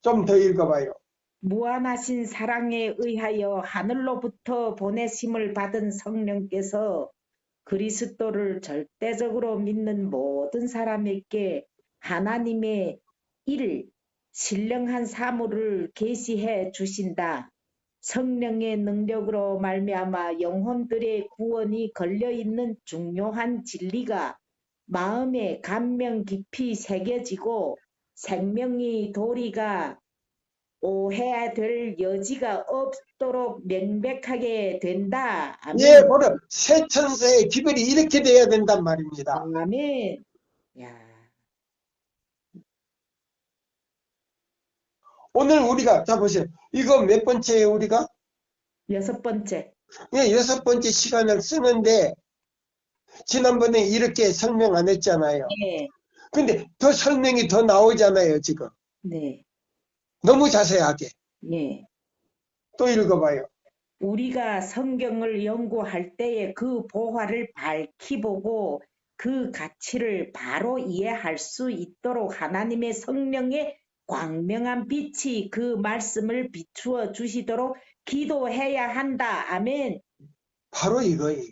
좀 더 읽어봐요. 무한하신 사랑에 의하여 하늘로부터 보내심을 받은 성령께서 그리스도를 절대적으로 믿는 모든 사람에게 하나님의 신령한 사물을 계시해 주신다. 성령의 능력으로 말미암아 영혼들의 구원이 걸려 있는 중요한 진리가 마음에 감명 깊이 새겨지고 생명의 도리가 오해될 여지가 없도록 명백하게 된다. 예, 아멘. 바로 새 천사의 기별이 이렇게 돼야 된단 말입니다. 아멘. 야, 오늘 우리가 자 보세요. 이거 몇 번째예요 우리가? 6번째. 예, 6번째 시간을 쓰는데 지난번에 이렇게 설명 안 했잖아요. 네, 근데 더 설명이 더 나오잖아요 지금. 네, 너무 자세하게. 네. 또 읽어봐요. 우리가 성경을 연구할 때에 그 보화를 밝히 보고 그 가치를 바로 이해할 수 있도록 하나님의 성령의 광명한 빛이 그 말씀을 비추어 주시도록 기도해야 한다. 아멘. 바로 이거예요.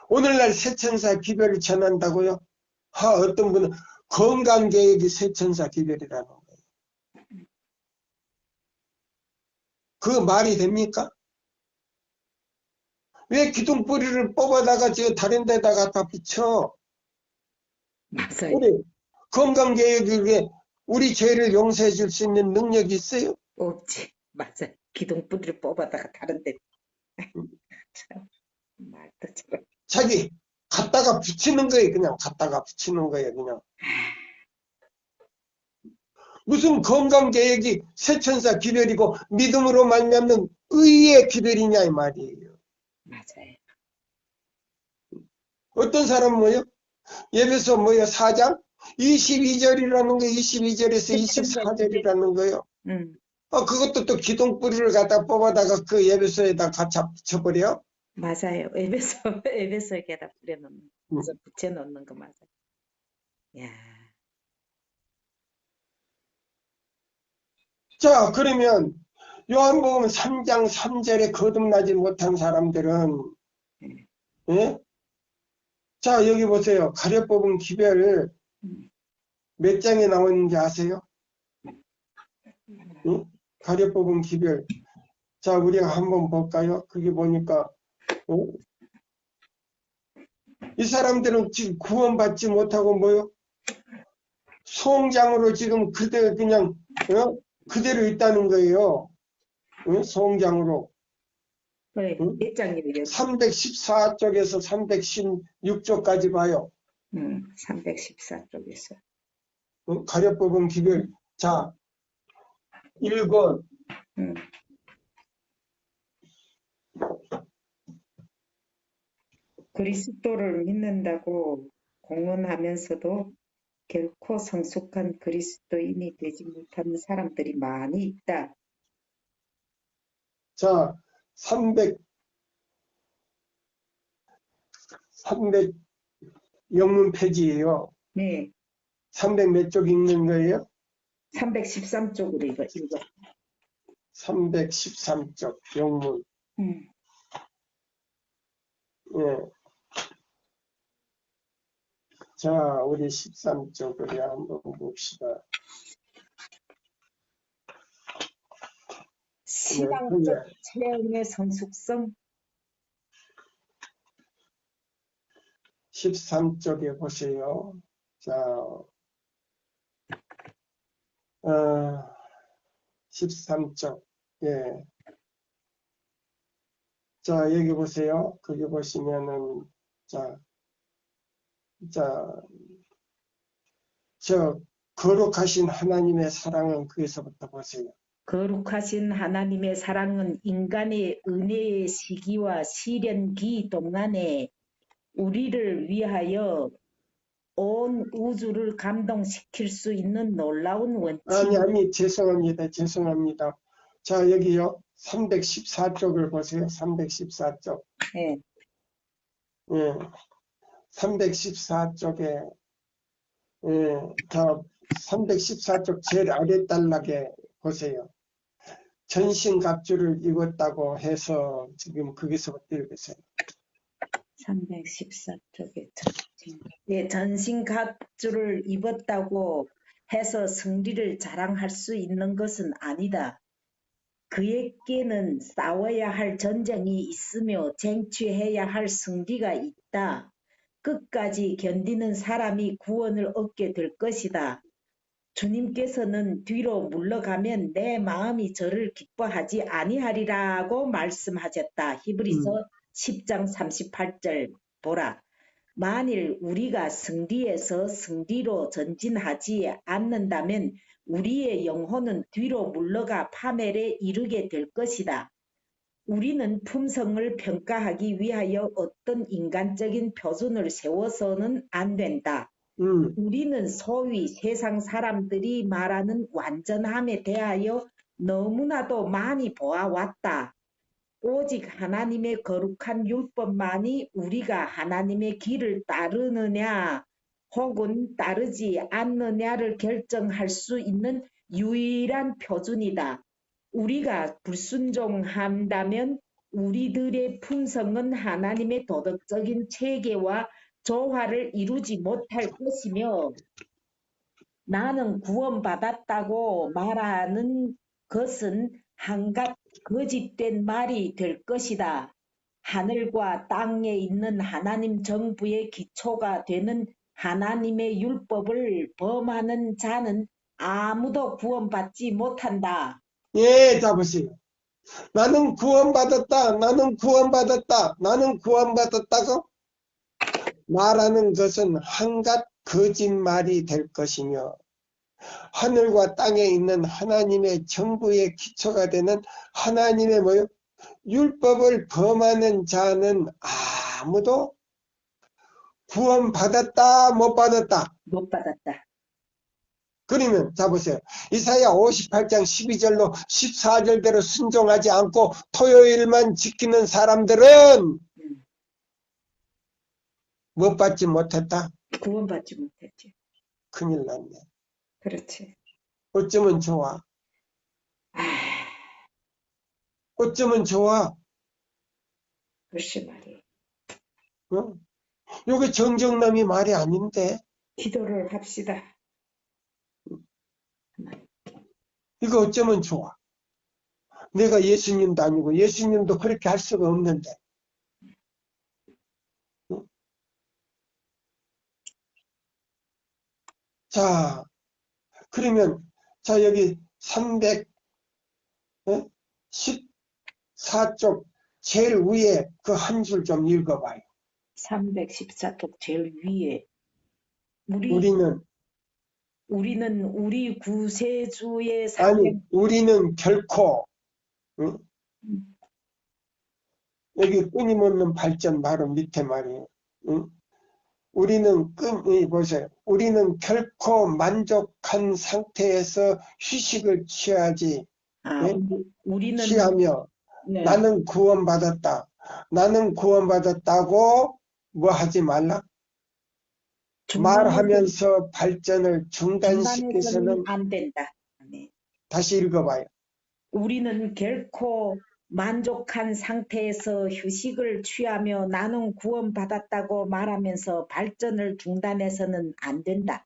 오늘날 새 천사 기별을 전한다고요? 어떤 분은 건강계획이 새 천사 기별이라는 거예요. 그 말이 됩니까? 왜 기둥뿌리를 뽑아다가 저 다른 데다 갖다 붙여? 맞아요. 우리 건강계획에 우리 죄를 용서해 줄 수 있는 능력이 있어요? 없지. 맞아요. 기둥뿌리를 뽑아다가 다른 데 참, 말도 참. 자기 갖다가 붙이는 거예요. 그냥 갖다가 붙이는 거예요. 그냥. 무슨 건강계획이 새천사 기별이고 믿음으로 말미암는 의의 기별이냐 이 말이에요. 맞아요. 어떤 사람은 뭐요? 예배소 뭐요? 4장? 22절이라는 거 22절에서 24절이라는 거요. 그것도 또 기둥뿌리를 갖다 뽑아다가 그 예배소에다 갖다 붙여버려? 맞아요. 에베소에다 뿌려놓는, 그래서 붙여놓는 거 맞아요. 야, 자, 그러면 요한복음 3장 3절에 거듭나지 못한 사람들은 예? 자, 여기 보세요. 가려뽑은 기별 몇 장에 나오는지 아세요? 예? 가려뽑은 기별. 자, 우리가 한번 볼까요? 그게 보니까 이 사람들은 지금 구원받지 못하고 뭐요? 송장으로 지금 그대로 그냥 그대로 있다는 거예요. 송장으로. 네, 응? 몇 장이에요? 314쪽에서 316쪽까지 봐요. 314쪽에서. 가려뽑은 기별. 자, 1권. 그리스도를 믿는다고 공언하면서도 결코 성숙한 그리스도인이 되지 못하는 사람들이 많이 있다. 자, 300 영문 페이지예요. 네, 300 몇 쪽 읽는 거예요? 313쪽으로 읽어. 313쪽 영문. 예. 자, 우리 13쪽으로 한번 봅시다. 신앙적 체험의 성숙성. 13쪽에 보세요. 자, 13쪽. 예. 자, 여기 보세요. 거기 보시면은, 저 거룩하신 하나님의 사랑은 거기서부터 보세요. 거룩하신 하나님의 사랑은 인간의 은혜의 시기와 시련기 동안에 우리를 위하여 온 우주를 감동시킬 수 있는 놀라운 원칙. 아니, 죄송합니다. 자, 여기요. 314쪽을 보세요. 314쪽. 예, 예, 314쪽에, 예, 더 314쪽 제일 아랫단락에 보세요. 전신갑주를 입었다고 해서 지금 거기서부터 읽으세요. 314쪽에 예, 전신갑주를 입었다고 해서 승리를 자랑할 수 있는 것은 아니다. 그에게는 싸워야 할 전쟁이 있으며 쟁취해야 할 승리가 있다. 끝까지 견디는 사람이 구원을 얻게 될 것이다. 주님께서는 뒤로 물러가면 내 마음이 저를 기뻐하지 아니하리라고 말씀하셨다. 히브리서 10장 38절 보라. 만일 우리가 승리에서 승리로 전진하지 않는다면 우리의 영혼은 뒤로 물러가 파멸에 이르게 될 것이다. 우리는 품성을 평가하기 위하여 어떤 인간적인 표준을 세워서는 안 된다. 우리는 소위 세상 사람들이 말하는 완전함에 대하여 너무나도 많이 보아왔다. 오직 하나님의 거룩한 율법만이 우리가 하나님의 길을 따르느냐 혹은 따르지 않느냐를 결정할 수 있는 유일한 표준이다. 우리가 불순종한다면 우리들의 품성은 하나님의 도덕적인 체계와 조화를 이루지 못할 것이며 나는 구원받았다고 말하는 것은 한갓 거짓된 말이 될 것이다. 하늘과 땅에 있는 하나님 정부의 기초가 되는 하나님의 율법을 범하는 자는 아무도 구원받지 못한다. 예, 자 보세요. 나는 구원받았다. 나는 구원받았다고 말하는 것은 한갓 거짓말이 될 것이며 하늘과 땅에 있는 하나님의 정부의 기초가 되는 하나님의 율법을 범하는 자는 아무도 구원받았다, 못 받았다. 못 받았다. 그러면 자 보세요. 이사야 58장 12절로 14절대로 순종하지 않고 토요일만 지키는 사람들은 못 받지 못했다. 구원받지 못했지. 큰일 났네. 그렇지. 어쩌면 좋아. 어쩌면 좋아. 글쎄 말이야. 어? 요게 정정남이 말이 아닌데. 기도를 합시다. 이거 어쩌면 좋아. 내가 예수님도 아니고 예수님도 그렇게 할 수가 없는데. 자, 그러면 자 여기 314쪽 제일 위에 그 한 줄 좀 읽어봐요. 314쪽 제일 위에 우리는 우리 구세주의 아니 사명 우리는 결코 응? 여기 끊임없는 발전 바로 밑에 말이에요. 응? 우리는 보세요. 우리는 결코 만족한 상태에서 휴식을 취하지 우리는 취하며 네. 나는 구원받았다. 나는 구원받았다고 뭐 하지 말라. 말하면서 발전을 중단시켜서는 안 된다. 네. 다시 읽어봐요. 우리는 결코 만족한 상태에서 휴식을 취하며 나는 구원받았다고 말하면서 발전을 중단해서는 안 된다.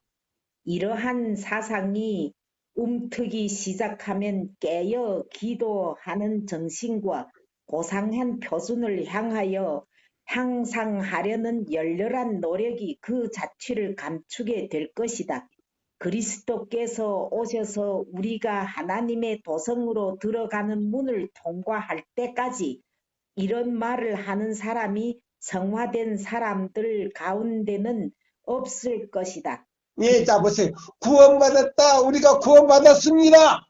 이러한 사상이 움트기 시작하면 깨어 기도하는 정신과 고상한 표준을 향하여 향상하려는 열렬한 노력이 그 자취를 감추게 될 것이다. 그리스도께서 오셔서 우리가 하나님의 도성으로 들어가는 문을 통과할 때까지 이런 말을 하는 사람이 성화된 사람들 가운데는 없을 것이다. 예, 자 보세요. 구원받았다. 우리가 구원받았습니다.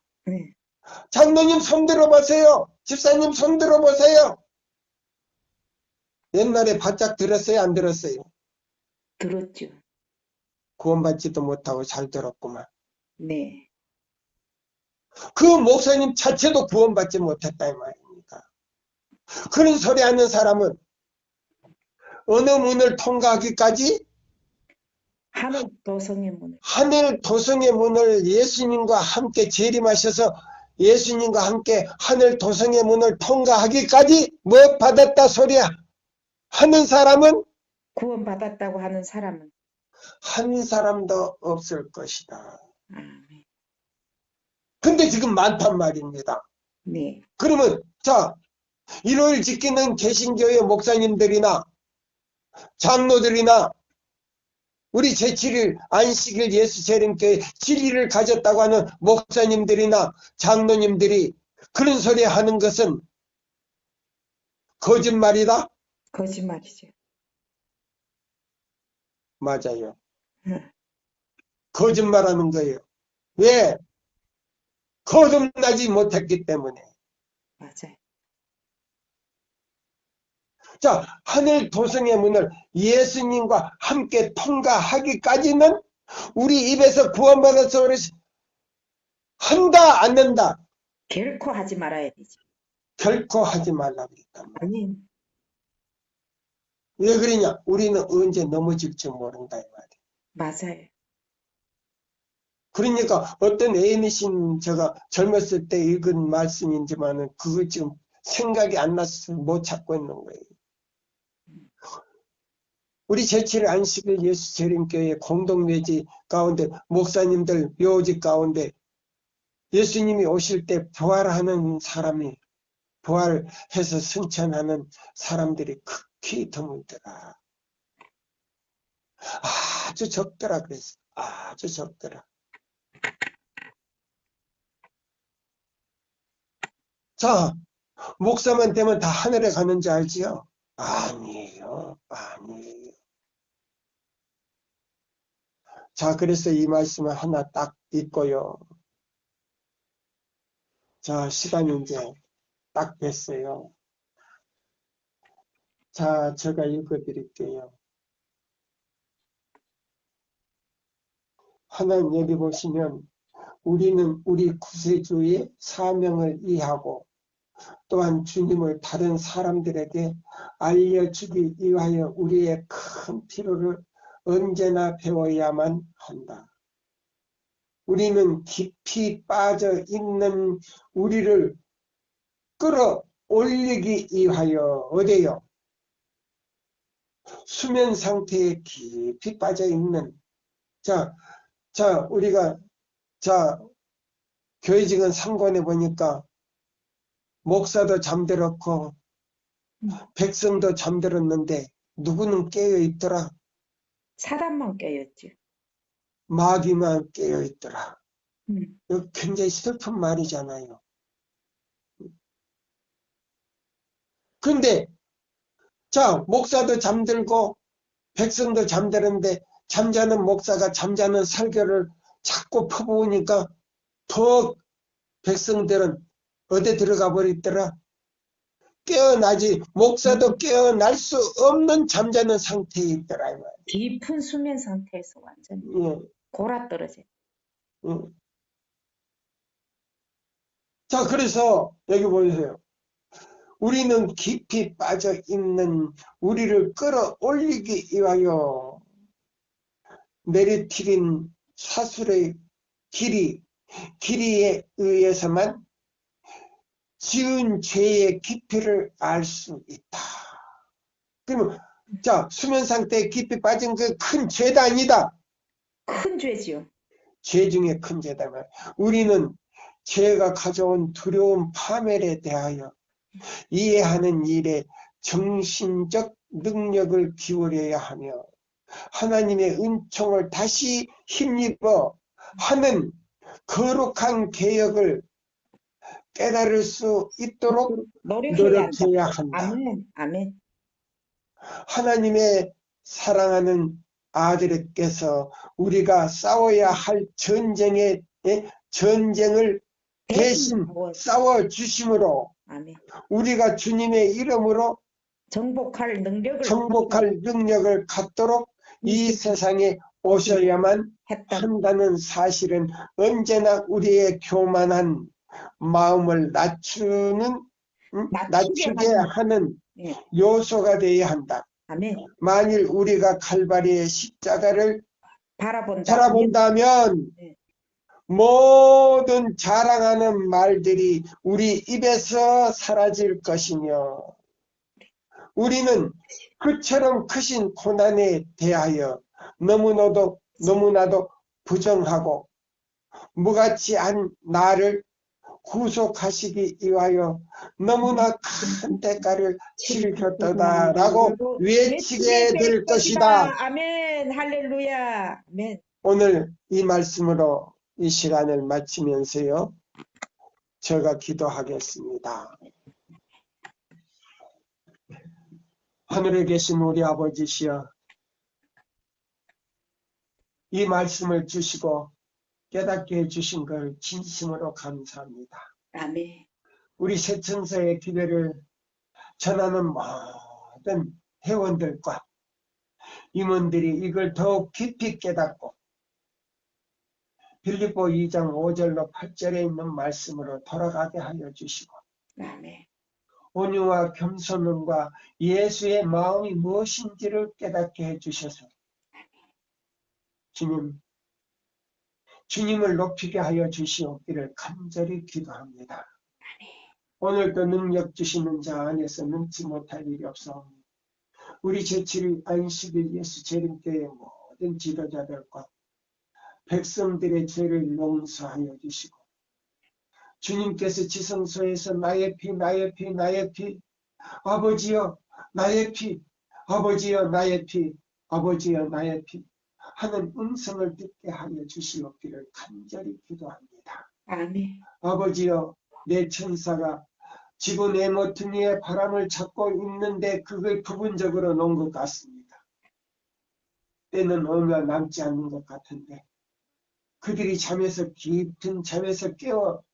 장로님 손 들어보세요. 집사님 손 들어보세요. 옛날에 바짝 들었어요? 안 들었어요? 들었죠. 구원받지도 못하고 잘 들었구만. 네. 그 목사님 자체도 구원받지 못했다 이 말입니다. 그런 소리 하는 사람은 어느 문을 통과하기까지 하늘 도성의 문을. 하늘 도성의 문을 예수님과 함께 재림하셔서 예수님과 함께 하늘 도성의 문을 통과하기까지 뭐 받았다 소리야 하는 사람은 구원받았다고 하는 사람은. 한 사람도 없을 것이다. 네. 근데 지금 많단 말입니다. 네. 그러면 자, 일요일 지키는 개신교의 목사님들이나 장로들이나 우리 제7일 안식일 예수 재림교회 진리를 가졌다고 하는 목사님들이나 장로님들이 그런 소리 하는 것은 거짓말이다? 거짓말이죠. 맞아요. 응. 거짓말하는 거예요. 왜? 거듭나지 못했기 때문에. 맞아요. 자, 하늘 도성의 문을 예수님과 함께 통과하기까지는 우리 입에서 구원받아서 한다 안 한다? 결코 하지 말아야 되지. 결코 하지 말라고 했단 말이야. 아니, 왜 그러냐? 우리는 언제 넘어질지 모른다 이 말이야. 맞아요. 그러니까 어떤 애인이신 제가 젊었을 때 읽은 말씀이지만은 그거 지금 생각이 안 나서 못 찾고 있는 거예요. 우리 제7일 안식일 예수 재림교회 공동묘지 가운데 목사님들 묘지 가운데 예수님이 오실 때 부활하는 사람이 부활해서 승천하는 사람들이 극히 드물더라. 아주 적더라 그랬어. 아주 적더라. 자, 목사만 되면 다 하늘에 가는지 알지요? 아니에요. 아니에요. 자, 그래서 이 말씀을 하나 딱 읽고요. 자, 시간이 이제 딱 됐어요. 자, 제가 읽어드릴게요. 하나님 여기 보시면 우리는 우리 구세주의 사명을 이해하고 또한 주님을 다른 사람들에게 알려주기 위하여 우리의 큰 필요를 언제나 배워야만 한다. 우리는 깊이 빠져 있는 우리를 끌어올리기 위하여 어디요? 수면 상태에 깊이 빠져 있는 자, 우리가 교회직은 상관해 보니까 목사도 잠들었고 백성도 잠들었는데 누구는 깨어 있더라? 사람만 깨였죠. 마귀만 깨어 있더라. 이거 굉장히 슬픈 말이잖아요. 근데 자, 목사도 잠들고 백성도 잠드는데 잠자는 목사가 잠자는 설교를 자꾸 퍼부으니까 더 백성들은 어디 들어가 버리더라? 깨어나지 목사도 깨어날 수 없는 잠자는 상태에 있더라 이 말이야. 깊은 수면 상태에서 완전히 골아떨어져. 자, 그래서 여기 보세요. 우리는 깊이 빠져 있는 우리를 끌어올리기 위하여 내리튀린 사술의 길이에 의해서만 지은 죄의 깊이를 알 수 있다. 그러면 자, 수면 상태에 깊이 빠진 그 큰 죄다 아니다. 큰 죄지요. 죄 중에 큰 죄다. 우리는 죄가 가져온 두려운 파멸에 대하여 이해하는 일에 정신적 능력을 기울여야 하며 하나님의 은총을 다시 힘입어 하는 거룩한 개혁을 깨달을 수 있도록 노력해야 한다. 아멘. 아멘. 하나님의 사랑하는 아들께서 우리가 싸워야 할 전쟁을 대신 싸워 주심으로 우리가 주님의 이름으로 정복할 능력을 갖도록 이 세상에 오셔야만 했던 한다는 사실은 언제나 우리의 교만한 마음을 낮추게 낮추게 하는 하는 예. 요소가 되어야 한다. 아멘. 만일 우리가 칼바리의 십자가를 바라본다면 바라본다면 네. 모든 자랑하는 말들이 우리 입에서 사라질 것이며 우리는 그처럼 크신 고난에 대하여 너무나도 부정하고 무가치한 나를 구속하시기 위하여 너무나 큰 대가를 치르셨다라고 외치게 될 것이다. 아멘. 할렐루야. 아멘. 오늘 이 말씀으로 이 시간을 마치면서요. 제가 기도하겠습니다. 하늘에 계신 우리 아버지시여, 이 말씀을 주시고 깨닫게 해주신 걸 진심으로 감사합니다. 아멘. 우리 새천사의 기회를 전하는 모든 회원들과 임원들이 이걸 더욱 깊이 깨닫고 빌립보 2장 5절로 8절에 있는 말씀으로 돌아가게 하여 주시고 아멘. 온유와 겸손함과 예수의 마음이 무엇인지를 깨닫게 해주셔서 주님을 높이게 하여 주시옵기를 간절히 기도합니다. 오늘도 능력 주시는 자 안에서 능치 못할 일이 없사오니 우리 제7일 안식일 예수 재림교회 모든 지도자들과 백성들의 죄를 용서하여 주시고 주님께서 지성소에서 나의 피 아버지여 나의 피 아버지여 나의 피 아버지여 나의 피 하는 음성을 듣게 하여 주시옵기를 간절히 기도합니다. 아멘. 아버지여 내 천사가 지구 내 모퉁이에 바람을 잡고 있는데 그걸 부분적으로 놓은 것 같습니다. 때는 얼마 남지 않는 것 같은데 그들이 깊은 잠에서 깨워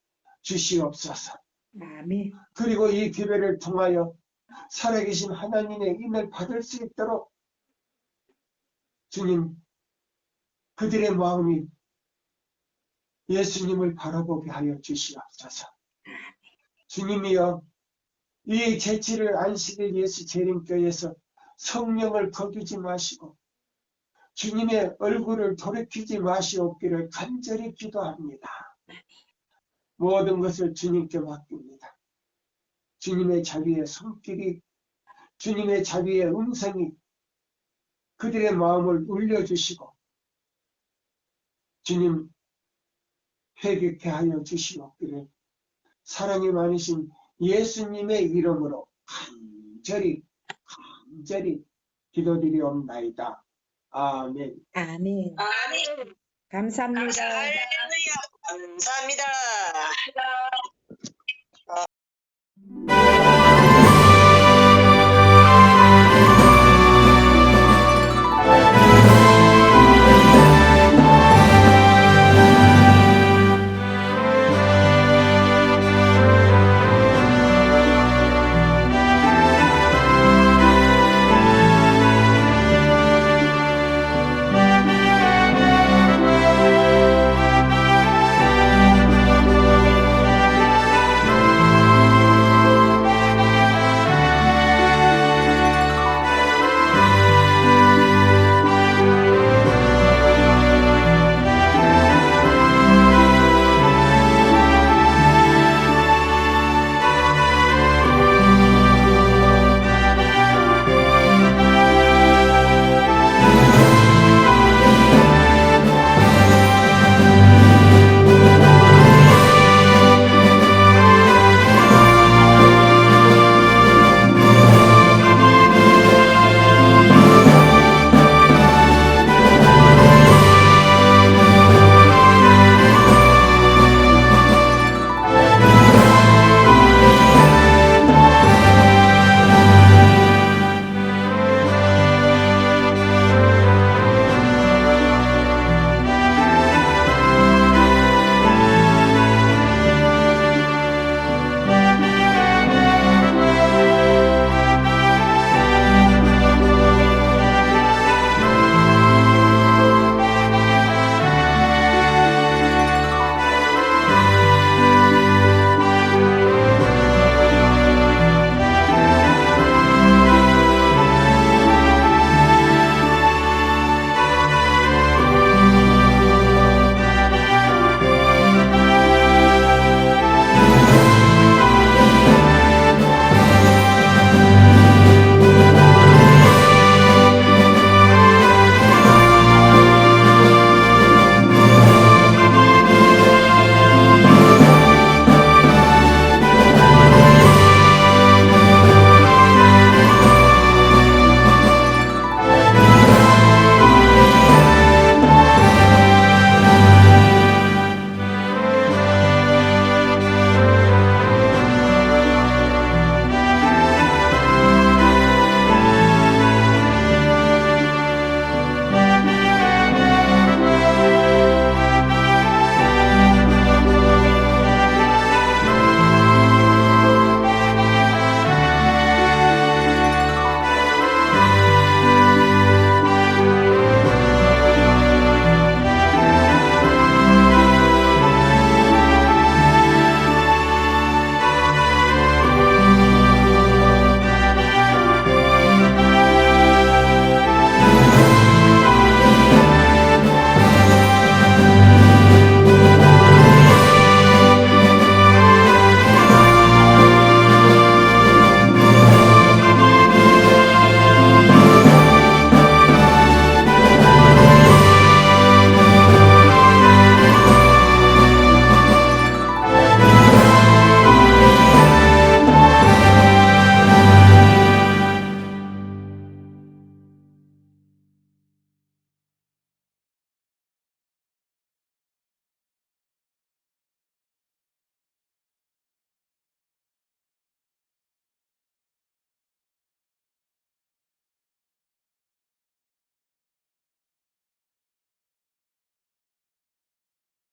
주시옵소서. 아멘. 그리고 이 기회를 통하여 살아계신 하나님의 인을 받을 수 있도록 주님, 그들의 마음이 예수님을 바라보게 하여 주시옵소서. 주님이여, 이 제7일 안식일 예수 재림교회에서 성령을 거두지 마시고 주님의 얼굴을 돌이키지 마시옵기를 간절히 기도합니다. 모든 것을 주님께 맡깁니다. 주님의 자비의 손길이, 주님의 자비의 음성이 그들의 마음을 울려주시고 주님 회개케 하여 주시옵기를 사랑이 많으신 예수님의 이름으로 간절히 기도드리옵나이다. 아멘. 아멘. 감사합니다. 감사합니다.